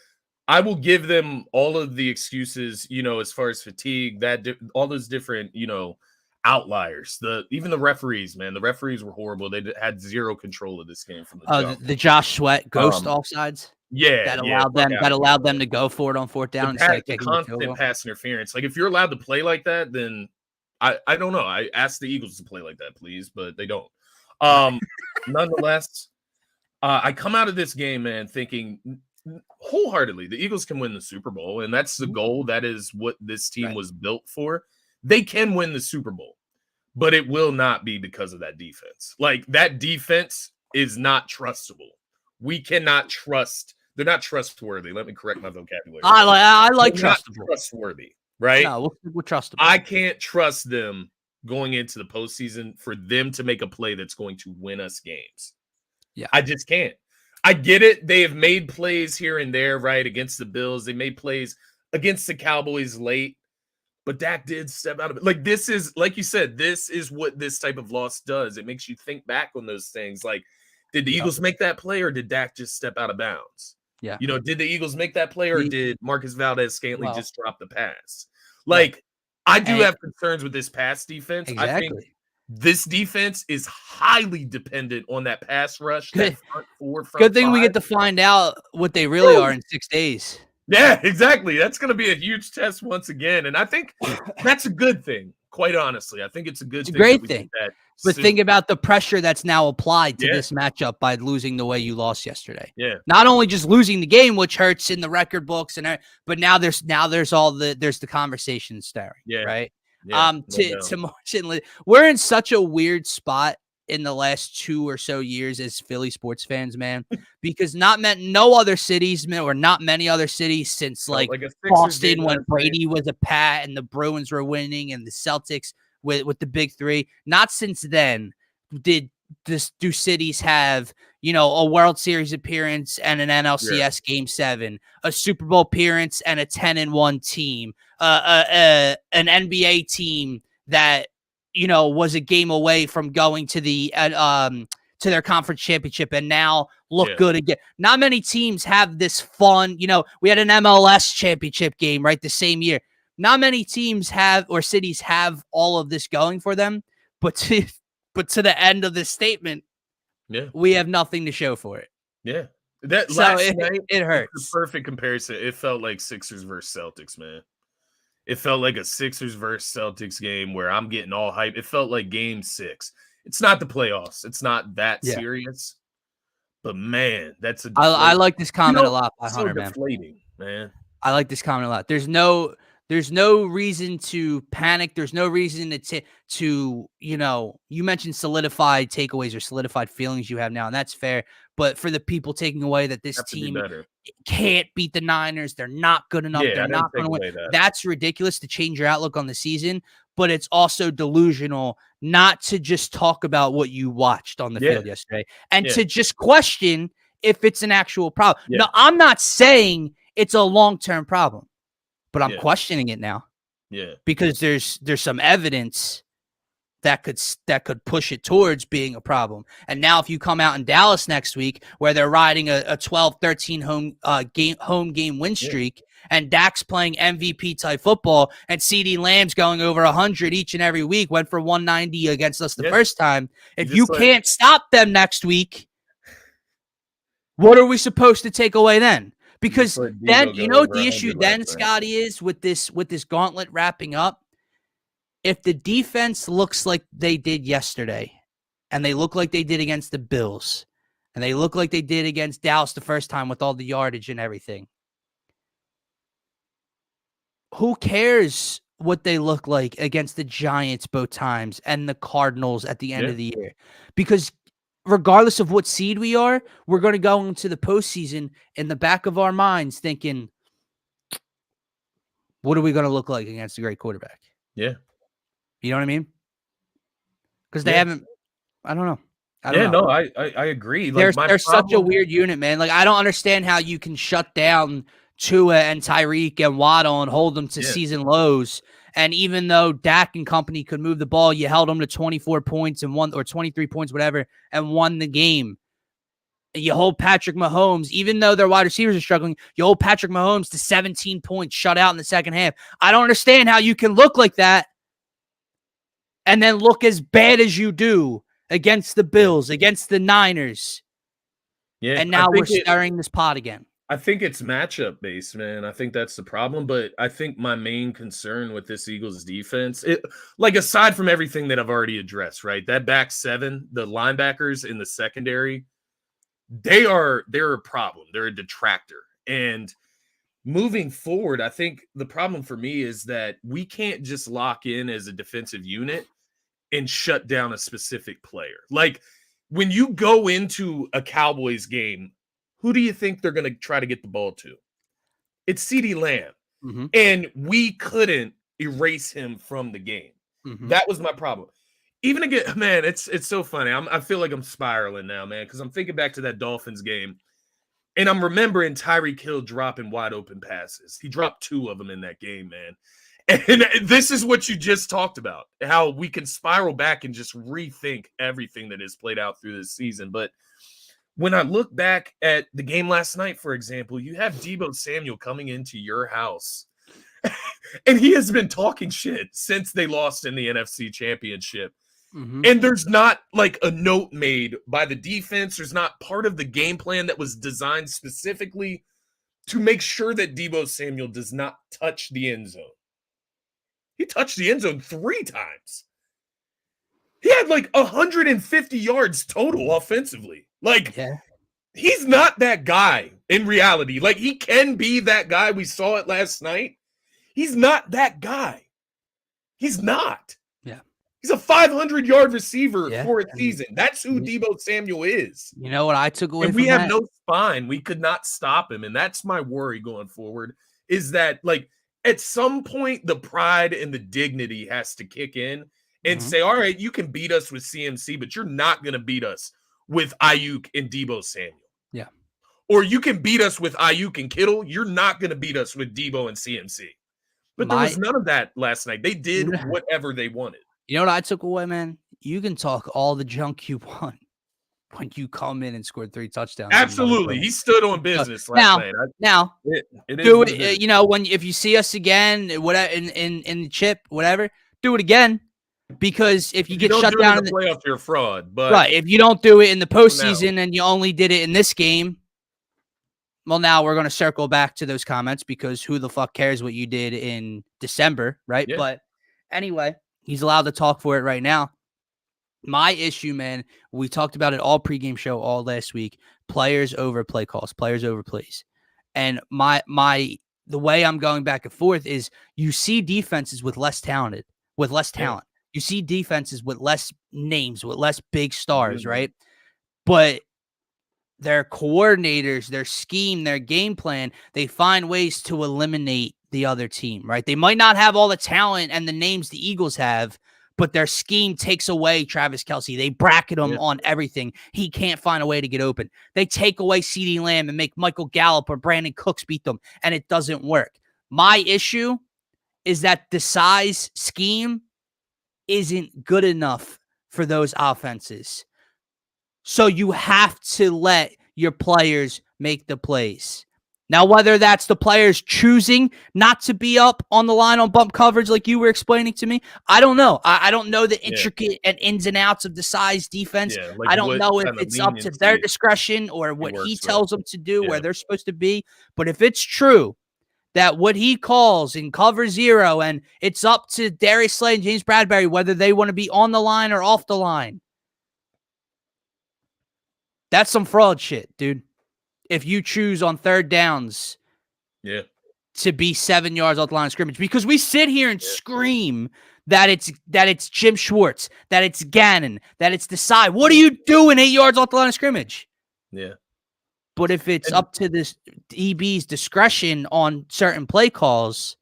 I will give them all of the excuses, as far as fatigue, all those different, outliers. Even the referees, man, the referees were horrible. They had zero control of this game from the jump. The Josh Sweat ghost offsides. Yeah, that allowed them to go for it on 4th down instead of kicking the field goal. Pass interference. Like, if you're allowed to play like that, then I don't know. I asked the Eagles to play like that, please, but they don't. Nonetheless, I come out of this game, man, thinking wholeheartedly the Eagles can win the Super Bowl, and that's the goal. That is what this team was built for. They can win the Super Bowl, but it will not be because of that defense. Like, that defense is not trustable. We cannot trust. They're not trustworthy. Let me correct my vocabulary. I like trustable. Trustworthy, right? No, we're trustable. I can't trust them going into the postseason for them to make a play that's going to win us games. Yeah, I just can't. I get it. They have made plays here and there, right? Against the Bills. They made plays against the Cowboys late, but Dak did step out of it. Like, this is, like you said, this is what this type of loss does. It makes you think back on those things. Like, did the Eagles make that play, or did Dak just step out of bounds? Yeah. Did the Eagles make that play, or did Marcus Valdez-Scantling just drop the pass? Like, I do have concerns with this pass defense. Exactly. I think this defense is highly dependent on that pass rush. That front 4, front Good thing 5. we get to find out what they really are in 6 days. Yeah, exactly. That's going to be a huge test once again. And I think that's a good thing, quite honestly. I think it's a good thing. Great thing. But think about the pressure that's now applied to this matchup by losing the way you lost yesterday. Yeah. Not only just losing the game, which hurts in the record books, but now there's the conversation starting. Yeah. Right. Yeah, To Martin, we're in such a weird spot in the last 2 or so years as Philly sports fans, man, because no other cities, or not many other cities since like Boston, when Brady was a Pat and the Bruins were winning, and the Celtics with the big 3. Not since then do cities have, a World Series appearance and an NLCS Game 7, a Super Bowl appearance and a 10-1 team, an NBA team that, was a game away from going to to their conference championship and now look good again. Not many teams have this fun. We had an MLS championship game, right, the same year. Not many teams have, or cities have, all of this going for them. But to the end of this statement, Yeah. we have nothing to show for it. Yeah. That So last night, it it's the hurts. perfect comparison. It felt like Sixers versus Celtics, man. It felt like a Sixers versus Celtics game where I'm getting all hype. It felt like game 6. It's not the playoffs. It's not that Yeah. serious. But man, that's a I deflating. like this comment a lot by So Hunter, man. deflating, man. I like this comment a lot. There's no reason to panic. There's no reason to you mentioned solidified takeaways or solidified feelings you have now, and that's fair. But for the people taking away that this Have to be team better. can't beat the Niners, they're not good enough, Yeah, I they're didn't not going take to away win. that. That's ridiculous to change your outlook on the season, but it's also delusional not to just talk about what you watched on the field yesterday and to just question if it's an actual problem. Yeah. No, I'm not saying it's a long-term problem, but I'm Yeah. questioning it now. Yeah. Because there's some evidence that could push it towards being a problem. And now if you come out in Dallas next week where they're riding a 12-13 home game win streak and Dak's playing MVP type football and CeeDee Lamb's going over 100 each and every week, went for 190 against us the first time. If you can't stop them next week, what are we supposed to take away then? Because then you know what the issue then, Scotty, is with this gauntlet wrapping up. If the defense looks like they did yesterday, and they look like they did against the Bills, and they look like they did against Dallas the first time with all the yardage and everything, who cares what they look like against the Giants both times and the Cardinals at the end of the year? Because regardless of what seed we are, we're going to go into the postseason in the back of our minds thinking, what are we going to look like against a great quarterback? Yeah. You know what I mean? Because they haven't, I don't know. No, I agree. Like, they're such a weird unit, man. Like, I don't understand how you can shut down Tua and Tyreek and Waddle and hold them to season lows. And even though Dak and company could move the ball, you held them to 24 points and won, or 23 points, whatever, and won the game. You hold Patrick Mahomes, even though their wide receivers are struggling, you hold Patrick Mahomes to 17 points, shut out in the second half. I don't understand how you can look like that and then look as bad as you do against the Bills, against the Niners. Yeah. And now we're stirring this pot again. I think it's matchup based, man. I think that's the problem. But I think my main concern with this Eagles defense, aside from everything that I've already addressed, right? That back seven, the linebackers in the secondary, they're a problem. They're a detractor. And moving forward, I think the problem for me is that we can't just lock in as a defensive unit and shut down a specific player. Like, when you go into a Cowboys game, who do you think they're going to try to get the ball to? It's CeeDee Lamb. Mm-hmm. And we couldn't erase him from the game. Mm-hmm. That was my problem. Even again, man, it's so funny. I feel like I'm spiraling now, man, because I'm thinking back to that Dolphins game, and I'm remembering Tyreek Hill dropping wide open passes. He dropped 2 of them in that game, man. And this is what you just talked about, how we can spiral back and just rethink everything that has played out through this season. But when I look back at the game last night, for example, you have Deebo Samuel coming into your house, and he has been talking shit since they lost in the NFC Championship. Mm-hmm. And there's not like a note made by the defense. There's not part of the game plan that was designed specifically to make sure that Deebo Samuel does not touch the end zone. He touched the end zone 3 times. He had like 150 yards total offensively. Like, he's not that guy in reality. Like, he can be that guy. We saw it last night. He's not that guy. He's not. Yeah. He's a 500-yard receiver for a season. That's who Deebo Samuel is. You know what I took away from that? We have no spine. We could not stop him. And that's my worry going forward, is that, like, at some point, the pride and the dignity has to kick in and say, all right, you can beat us with CMC, but you're not going to beat us with Ayuk and Deebo Samuel. Yeah. Or you can beat us with Ayuk and Kittle. You're not going to beat us with Deebo and CMC. But there was none of that last night. They did whatever they wanted. You know what I took away, man? You can talk all the junk you want when you come in and scored 3 touchdowns. Absolutely. He stood on business last night. Now, do it, if you see us again, whatever, in the chip, whatever, do it again. Because if you If you get don't shut do it down in the playoffs, you're a fraud. But right, if you don't do it in the now, postseason and you only did it in this game, well, now we're going to circle back to those comments because who the fuck cares what you did in December, right? yeah, But anyway, he's allowed to talk for it right now. My issue, man, we talked about it all pregame show all last week. Players over play calls, players over plays. And the way I'm going back and forth is you see defenses with less talent. yeah. You see defenses with less names, with less big stars, Yeah. right? But their coordinators, their scheme, their game plan, they find ways to eliminate the other team, right? They might not have all the talent and the names the Eagles have, but their scheme takes away Travis Kelce. They bracket him on everything. He can't find a way to get open. They take away CeeDee Lamb and make Michael Gallup or Brandon Cooks beat them, and it doesn't work. My issue is that the size scheme isn't good enough for those offenses. So you have to let your players make the plays. Now, whether that's the players choosing not to be up on the line on bump coverage like you were explaining to me, I don't know. I don't know the intricate and ins and outs of the size defense. Yeah, like I don't what know if kind of it's up to their leniency discretion or what he works with. tells them to do, Yeah. where they're supposed to be. But if it's true that what he calls in cover zero and it's up to Darius Slay and James Bradbury whether they want to be on the line or off the line, that's some fraud shit, dude. If you choose on third downs to be 7 yards off the line of scrimmage, because we sit here and scream that it's Jim Schwartz, that it's Gannon, that it's Desai. What are you doing 8 yards off the line of scrimmage? Yeah. But if it's up to this EB's discretion on certain play calls,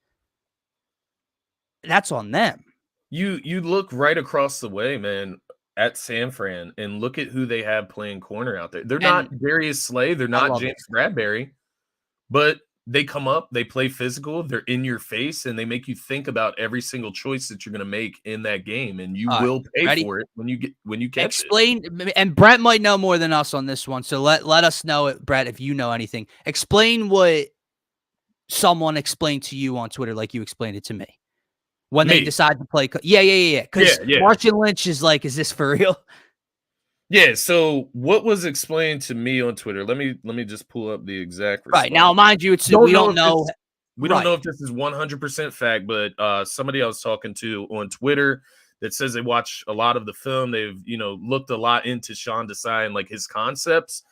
that's on them. You look right across the way, man, at San Fran and look at who they have playing corner out there. They're not Darius Slay, they're not James Bradbury, but they come up, they play physical, they're in your face, and they make you think about every single choice that you're going to make in that game, and you will pay for it when you catch it. And Brett might know more than us on this one, so let us know it, Brett, if you know anything. Explain what someone explained to you on Twitter like you explained it to me. When they decide to play. Yeah. Because Martian Lynch is like, is this for real? Yeah, so what was explained to me on Twitter? Let me just pull up the exact response. Right. Now, mind you, we don't know. We don't know if this is 100% fact, but somebody I was talking to on Twitter that says they watch a lot of the film. They've, looked a lot into Sean Desai and like his concepts.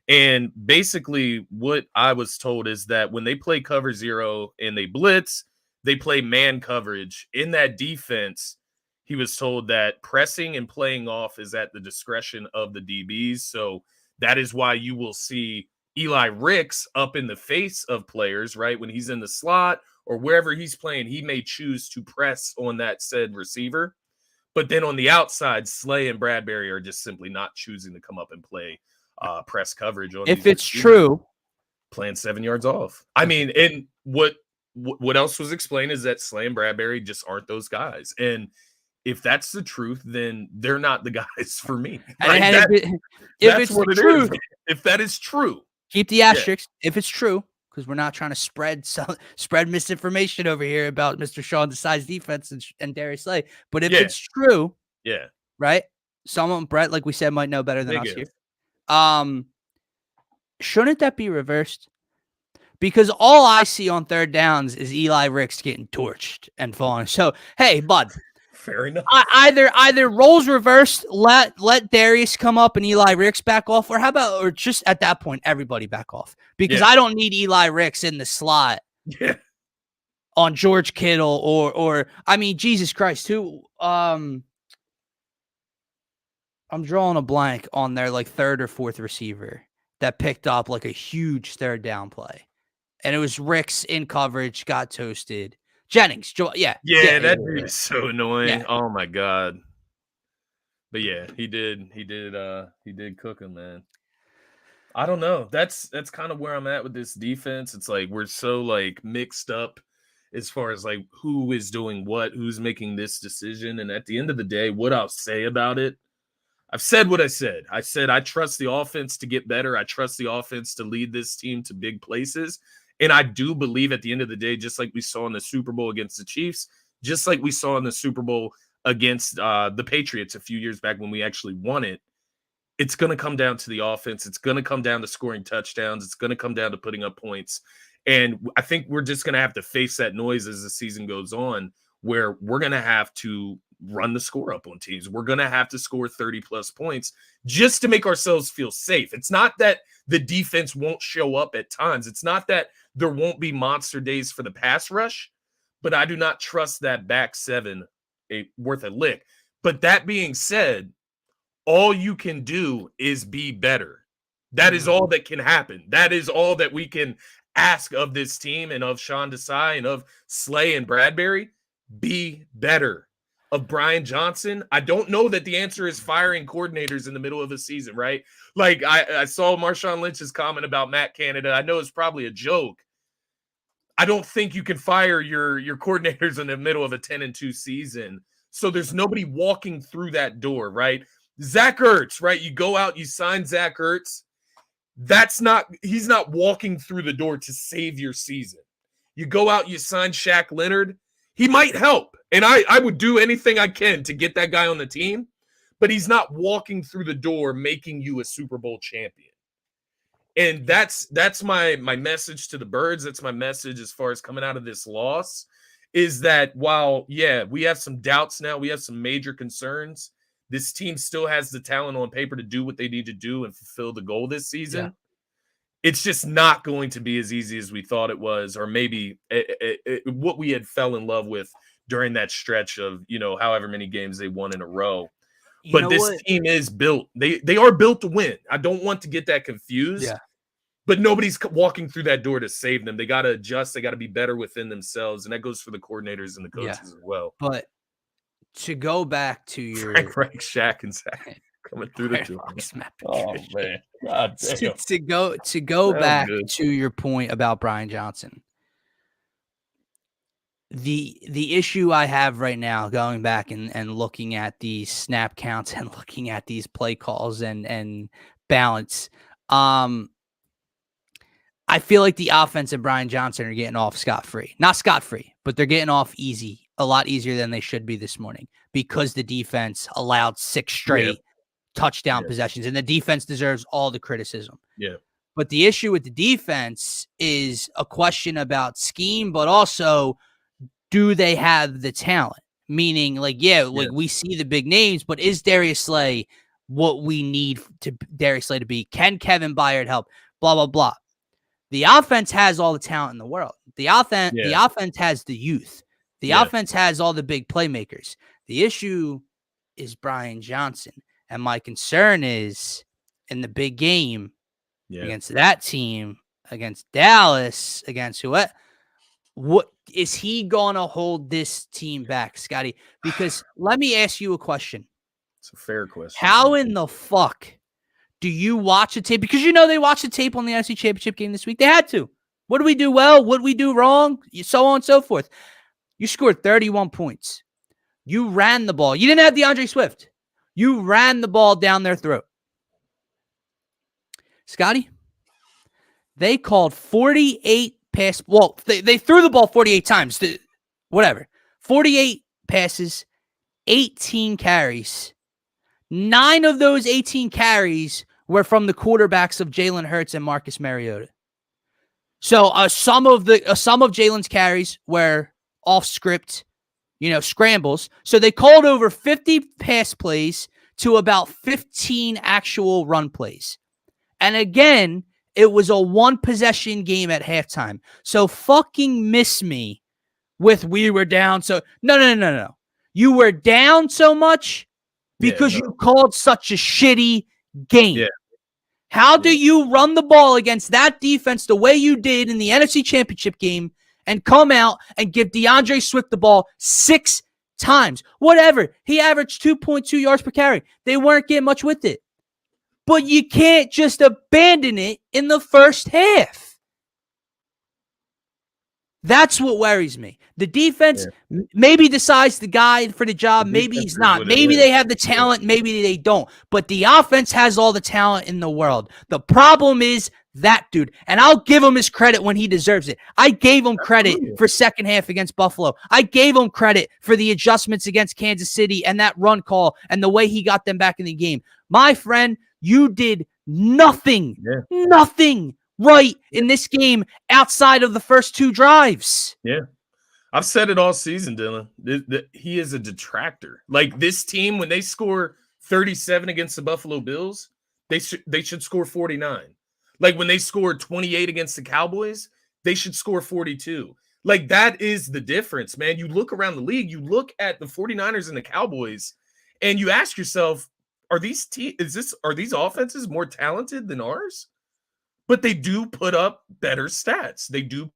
And basically what I was told is that when they play cover zero and they blitz, they play man coverage. In that defense, he was told that pressing and playing off is at the discretion of the DBs. So that is why you will see Eli Ricks up in the face of players, right? When he's in the slot or wherever he's playing, he may choose to press on that said receiver. But then on the outside, Slay and Bradbury are just simply not choosing to come up and play press coverage. If it's true, playing 7 yards off. I mean, and what else was explained is that Slay and Bradbury just aren't those guys. And if that's the truth, then they're not the guys for me. Like if it's the truth, if that is true, keep the asterisks. If it's true, because we're not trying to spread misinformation over here about Mr. Sean Desai's defense and Darius Slay. But if it's true, right? Someone, Brett, like we said, might know better than us here. Shouldn't that be reversed? Because all I see on third downs is Eli Ricks getting torched and falling. So, hey, bud. Fair enough. Either roles reversed, let Darius come up and Eli Ricks back off, or just at that point, everybody back off. Because I don't need Eli Ricks in the slot on George Kittle or I mean, Jesus Christ, who I'm drawing a blank on their like third or fourth receiver that picked up like a huge third down play. And it was Ricks in coverage, got toasted. Jennings, that dude is so annoying. Yeah. Oh my god. But yeah, he did cook him, man. I don't know. That's kind of where I'm at with this defense. It's like we're so like mixed up as far as like who is doing what, who's making this decision. And at the end of the day, what I'll say about it, I've said what I said. I said I trust the offense to get better. I trust the offense to lead this team to big places. And I do believe at the end of the day, just like we saw in the Super Bowl against the Chiefs, just like we saw in the Super Bowl against the Patriots a few years back when we actually won it, it's going to come down to the offense. It's going to come down to scoring touchdowns. It's going to come down to putting up points. And I think we're just going to have to face that noise as the season goes on, where we're going to have to run the score up on teams. We're going to have to score 30-plus points just to make ourselves feel safe. It's not that the defense won't show up at times. It's not that there won't be monster days for the pass rush, but I do not trust that back seven worth a lick. But that being said, all you can do is be better. That is all that can happen. That is all that we can ask of this team and of Sean Desai and of Slay and Bradbury. Be better. Of Brian Johnson, I don't know that the answer is firing coordinators in the middle of a season, right? Like I saw Marshawn Lynch's comment about Matt Canada. I know it's probably a joke. I don't think you can fire your coordinators in the middle of a 10-2 season. So there's nobody walking through that door, right? Zach Ertz, right? You go out, you sign Zach Ertz. He's not walking through the door to save your season. You go out, you sign Shaq Leonard. He might help, and I would do anything I can to get that guy on the team, but he's not walking through the door making you a Super Bowl champion. And that's my message to the Birds. That's my message as far as coming out of this loss, is that while, yeah, we have some doubts now, we have some major concerns, this team still has the talent on paper to do what they need to do and fulfill the goal this season. Yeah. It's just not going to be as easy as we thought it was, or maybe what we had fell in love with during that stretch of, however many games they won in a row. But this team is built. They are built to win. I don't want to get that confused. Yeah. But nobody's walking through that door to save them. They got to adjust. They got to be better within themselves. And that goes for the coordinators and the coaches as well. But to go back to your Frank, Shaq, and Zach coming through the door. Oh man! God damn. To go back to your point about Brian Johnson. The issue I have right now, going back and looking at these snap counts and looking at these play calls and balance, I feel like the offense and Brian Johnson are getting off scot-free. Not scot-free, but they're getting off easy, a lot easier than they should be this morning, because the defense allowed 6 straight touchdown possessions, and the defense deserves all the criticism. Yeah. But the issue with the defense is a question about scheme, but also, do they have the talent? Meaning, we see the big names, but is Darius Slay what we need to Darius Slay to be? Can Kevin Byard help? Blah, blah, blah. The offense has all the talent in the world. The offense has the youth. The offense has all the big playmakers. The issue is Brian Johnson. And my concern is, in the big game against that team, against Dallas, against what is he going to hold this team back, Scotty? Because let me ask you a question. It's a fair question. How in the fuck do you watch the tape? Because they watched the tape on the NFC Championship game this week. They had to. What do we do well? What do we do wrong? So on and so forth. You scored 31 points. You ran the ball. You didn't have DeAndre Swift. You ran the ball down their throat. Scotty, they called 48 pass. Well, they threw the ball 48 times. Whatever. 48 passes, 18 carries. 9 of those 18 carries were from the quarterbacks of Jalen Hurts and Marcus Mariota. So some of Jalen's carries were off script, scrambles. So they called over 50 pass plays to about 15 actual run plays. And again, it was a 1-possession game at halftime. So fucking miss me with we were down. So no. You were down so much because you called such a shitty game. Yeah. How do you run the ball against that defense the way you did in the NFC Championship game and come out and give DeAndre Swift the ball 6 times? Whatever. He averaged 2.2 yards per carry. They weren't getting much with it. But you can't just abandon it in the first half. That's what worries me. The defense maybe decides the guy for the job. Maybe he's not. Maybe they have the talent. Maybe they don't. But the offense has all the talent in the world. The problem is That dude. And I'll give him his credit when he deserves it. I gave him credit for second half against Buffalo. I gave him credit for the adjustments against Kansas City and that run call and the way he got them back in the game. My friend, you did nothing right in this game outside of the first 2 drives. Yeah. I've said it all season, Dylan. He is a detractor. Like, this team, when they score 37 against the Buffalo Bills, they should score 49. Like, when they scored 28 against the Cowboys, they should score 42. Like, that is the difference, man. You look around the league, you look at the 49ers and the Cowboys, and you ask yourself, are these offenses more talented than ours? But they do put up better stats. They do.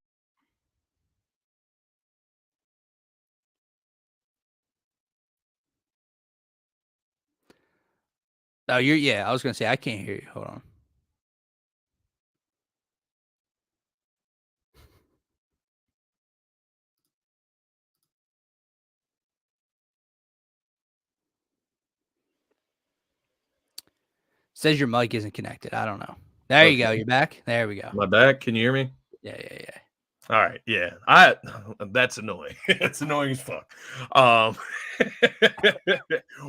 Oh, I was going to say, I can't hear you. Hold on. Says your mic isn't connected. I don't know. There you go. You're back. There we go. Am I back? Can you hear me? Yeah. All right. Yeah. That's annoying. That's annoying as fuck.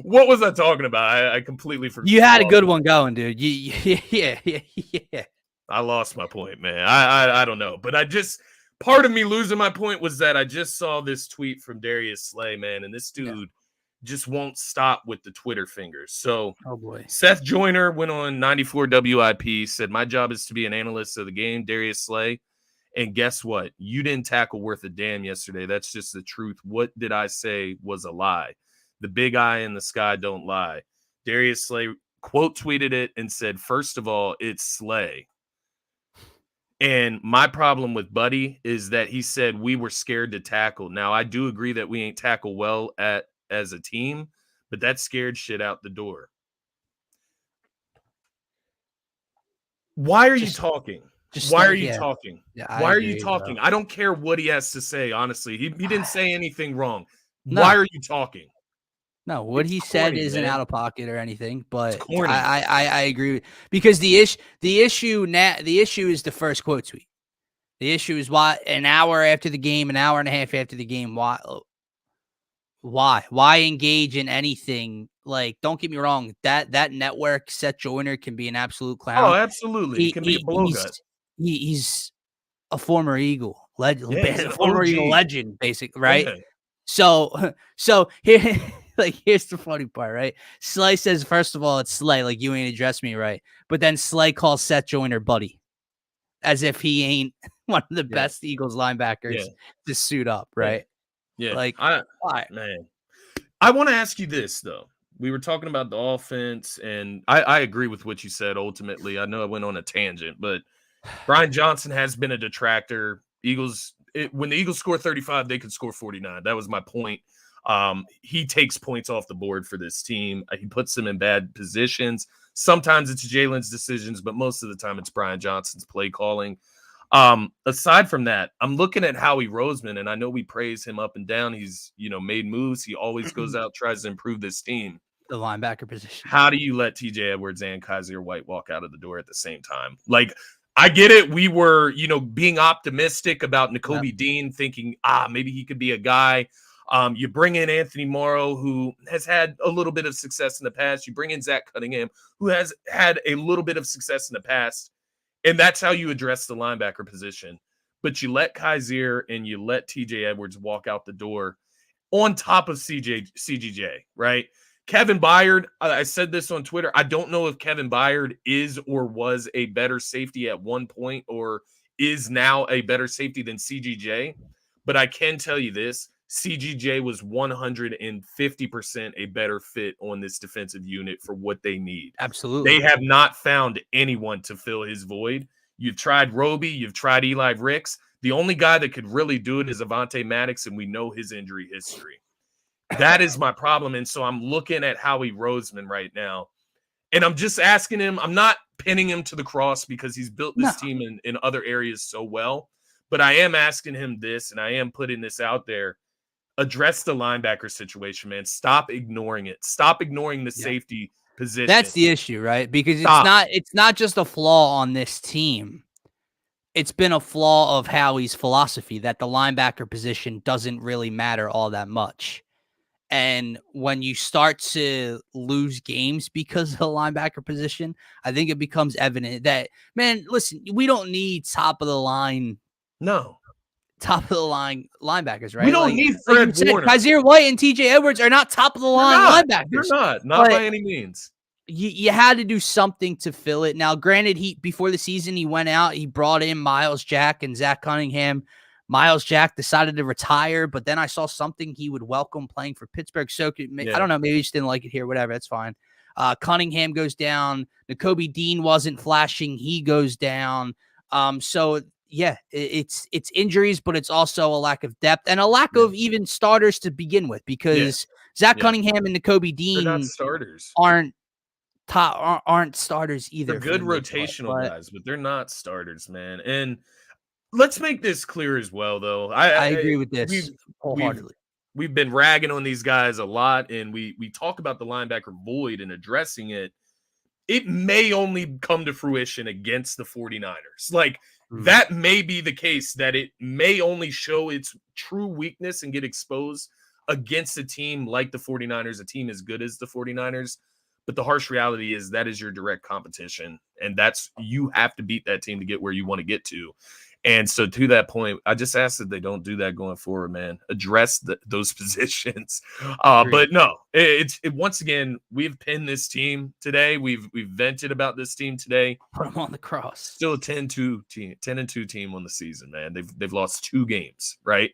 What was I talking about? I completely forgot. You had a good one going, dude. Yeah. I lost my point, man. I don't know. But part of me losing my point was that I just saw this tweet from Darius Slay, man. And this dude just won't stop with the Twitter fingers. So, oh boy. Seth Joyner went on 94 WIP, said, my job is to be an analyst of the game, Darius Slay. And guess what? You didn't tackle worth a damn yesterday. That's just the truth. What did I say was a lie? The big eye in the sky don't lie. Darius Slay quote tweeted it and said, first of all, it's Slay. And my problem with Buddy is that he said we were scared to tackle. Now, I do agree that we ain't tackle well as a team, but that scared shit out the door. Why are you talking? Why are you talking? Yeah, why are you talking? I don't care what he has to say, honestly. He didn't say anything wrong. No. Why are you talking? No, what he said isn't out of pocket or anything, but I agree with, because the issue is the first quote tweet. The issue is why an hour after the game, an hour and a half after the game, why engage in anything? Like, don't get me wrong, that network Seth Joyner can be an absolute clown. Oh, absolutely. He can be a blowgut. He's a former Eagle legend, former Eagle legend, basically, right? Yeah. So here, like, here's the funny part, right? Slay says, first of all, it's Slay, like, you ain't addressed me right. But then Slay calls Seth Joyner buddy, as if he ain't one of the best Eagles linebackers to suit up, right? Yeah. Like, why? Man, I want to ask you this, though. We were talking about the offense, and I agree with what you said ultimately. I know I went on a tangent, but Brian Johnson has been a detractor. When the Eagles score 35, they could score 49. That was my point. He takes points off the board for this team. He puts them in bad positions. Sometimes it's Jalen's decisions, but most of the time it's Brian Johnson's play calling. Aside from that, I'm looking at Howie Roseman, and I know we praise him up and down. He's, made moves. He always goes out, tries to improve this team. The linebacker position. How do you let TJ Edwards and Kaiser White walk out of the door at the same time? Like, I get it. We were, being optimistic about Nakobe Dean, thinking, maybe he could be a guy. You bring in Anthony Morrow, who has had a little bit of success in the past. You bring in Zach Cunningham, who has had a little bit of success in the past. And that's how you address the linebacker position. But you let Kaiser and you let TJ Edwards walk out the door on top of CGJ, right? Kevin Byard, I said this on Twitter. I don't know if Kevin Byard is or was a better safety at one point or is now a better safety than CGJ. But I can tell you this. CGJ was 150% a better fit on this defensive unit for what they need. Absolutely. They have not found anyone to fill his void. You've tried Roby. You've tried Eli Ricks. The only guy that could really do it is Avonte Maddox, and we know his injury history. That is my problem. And so I'm looking at Howie Roseman right now, and I'm just asking him. I'm not pinning him to the cross because he's built this team in other areas so well. But I am asking him this, and I am putting this out there. Address the linebacker situation, man. Stop ignoring it. Stop ignoring the safety position. That's the issue, right? Because Stop. it's not just a flaw on this team. It's been a flaw of Howie's philosophy that the linebacker position doesn't really matter all that much. And when you start to lose games because of the linebacker position, I think it becomes evident that, man, listen, we don't need top of the line linebackers, We right? don't Like need you Fred said, Warner. Kaiser White and TJ Edwards are not top of the line They're linebackers. not by any means. You had to do something to fill it. Now, granted, before the season, he went out, he brought in Miles Jack and Zach Cunningham. Miles Jack decided to retire, but then I saw something he would welcome playing for Pittsburgh. So I don't know, maybe he just didn't like it here, whatever. That's fine. Cunningham goes down. Nakobe Dean wasn't flashing. He goes down. So yeah, it's injuries, but it's also a lack of depth and a lack of even starters to begin with, because Zach Cunningham and Nakobe Dean aren't starters either. They're good rotational guys, but they're not starters, man. And let's make this clear as well, though. I agree with this wholeheartedly. We've been ragging on these guys a lot, and we talk about the linebacker void and addressing it. It may only come to fruition against the 49ers. Like, that may be the case, that it may only show its true weakness and get exposed against a team like the 49ers, a team as good as the 49ers. But the harsh reality is that is your direct competition, and you have to beat that team to get where you want to get to. And so to that point, I just ask that they don't do that going forward, man. Address those positions. But no, once again, we've pinned this team today. We've vented about this team today. Put them on the cross. Still a 10-2 team on the season, man. They've lost 2 games, right?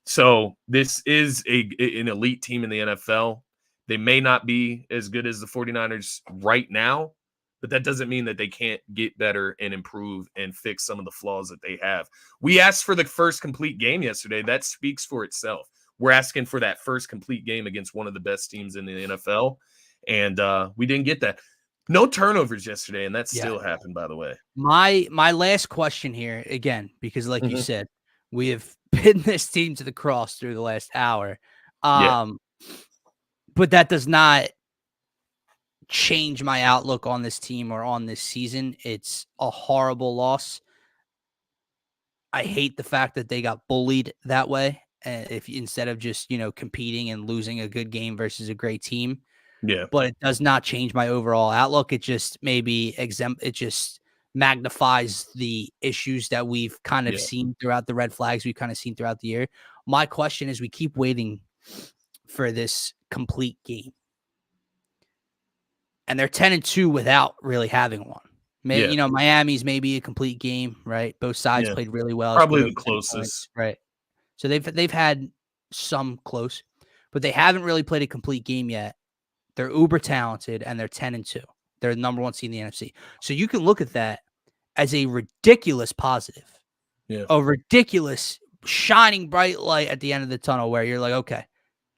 So this is an elite team in the NFL. They may not be as good as the 49ers right now, but that doesn't mean that they can't get better and improve and fix some of the flaws that they have. We asked for the first complete game yesterday. That speaks for itself. We're asking for that first complete game against one of the best teams in the NFL, and we didn't get that. No turnovers yesterday, and that still happened, by the way. My last question here, again, because like you said, we have pinned this team to the cross through the last hour. But that does not change my outlook on this team or on this season. It's a horrible loss. I hate the fact that they got bullied that way. If instead of just, competing and losing a good game versus a great team. Yeah. But it does not change my overall outlook. It just it just magnifies the issues that we've kind of seen throughout the red flags we've kind of seen throughout the year. My question is, we keep waiting for this complete game, and they're 10-2 without really having one. Maybe Miami's maybe a complete game, right? Both sides played really well. Probably the closest, points, right? So they've had some close, but they haven't really played a complete game yet. They're uber talented, and they're 10-2. They're the number 1 seed in the NFC. So you can look at that as a ridiculous positive, a ridiculous shining bright light at the end of the tunnel, where you're like, okay.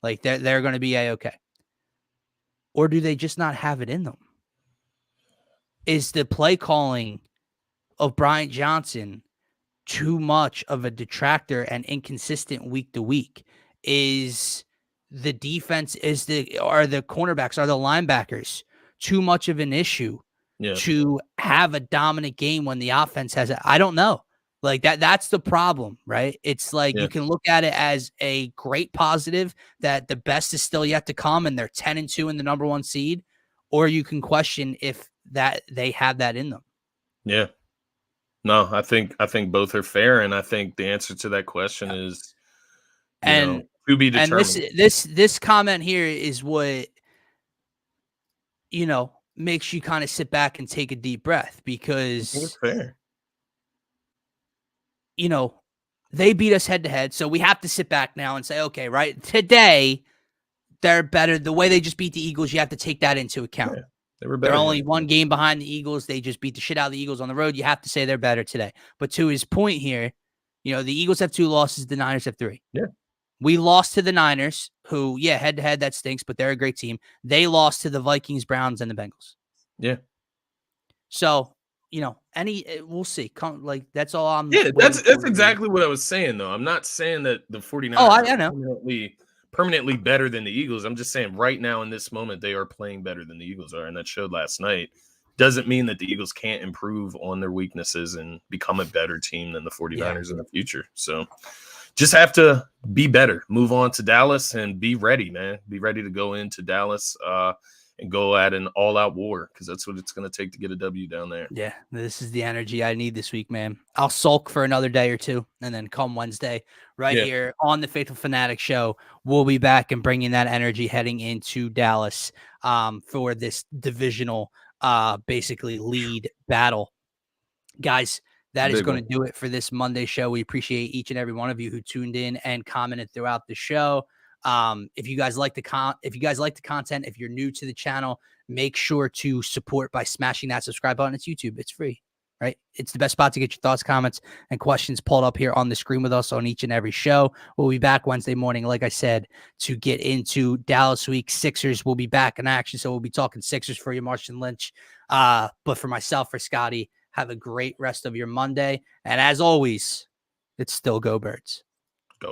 Like they're going to be A-okay. Or do they just not have it in them? Is the play calling of Bryant Johnson too much of a detractor and inconsistent week to week? Is the defense, are the cornerbacks, are the linebackers too much of an issue to have a dominant game when the offense has it? I don't know. Like that's the problem, right? It's like you can look at it as a great positive that the best is still yet to come and they're 10-2 in the number 1 seed, or you can question if that they have that in them. Yeah. No, I think both are fair, and I think the answer to that question is to be determined. And this comment here is what makes you kind of sit back and take a deep breath, because I think it's fair. They beat us head to head. So we have to sit back now and say, okay, right, today they're better. The way they just beat the Eagles, you have to take that into account. Yeah, they were better. They're only 1 game behind the Eagles. They just beat the shit out of the Eagles on the road. You have to say they're better today. But to his point here, the Eagles have 2 losses. The Niners have 3. Yeah. We lost to the Niners, who, head to head, that stinks, but they're a great team. They lost to the Vikings, Browns, and the Bengals. Yeah. So, we'll see. That's all I'm. Yeah, that's exactly what I was saying, though. I'm not saying that the 49ers I know. are permanently better than the Eagles. I'm just saying right now in this moment, they are playing better than the Eagles are. And that showed last night. Doesn't mean that the Eagles can't improve on their weaknesses and become a better team than the 49ers in the future. So just have to be better, move on to Dallas and be ready, man. Be ready to go into Dallas and go at an all-out war, because that's what it's going to take to get a W down there. Yeah, this is the energy I need this week, man. I'll sulk for another day or two, and then come Wednesday, here on the Phaithful Fanatic Show, we'll be back and bringing that energy heading into Dallas for this divisional, basically lead battle. Guys, that is going to do it for this Monday show. We appreciate each and every one of you who tuned in and commented throughout the show. If you guys like the content, if you're new to the channel, make sure to support by smashing that subscribe button. It's YouTube. It's free, right? It's the best spot to get your thoughts, comments, and questions pulled up here on the screen with us on each and every show. We'll be back Wednesday morning, like I said, to get into Dallas week. Sixers will be back in action, so we'll be talking Sixers for you, Marshawn Lynch. But for myself, for Scotty, have a great rest of your Monday. And as always, it's still Go Birds.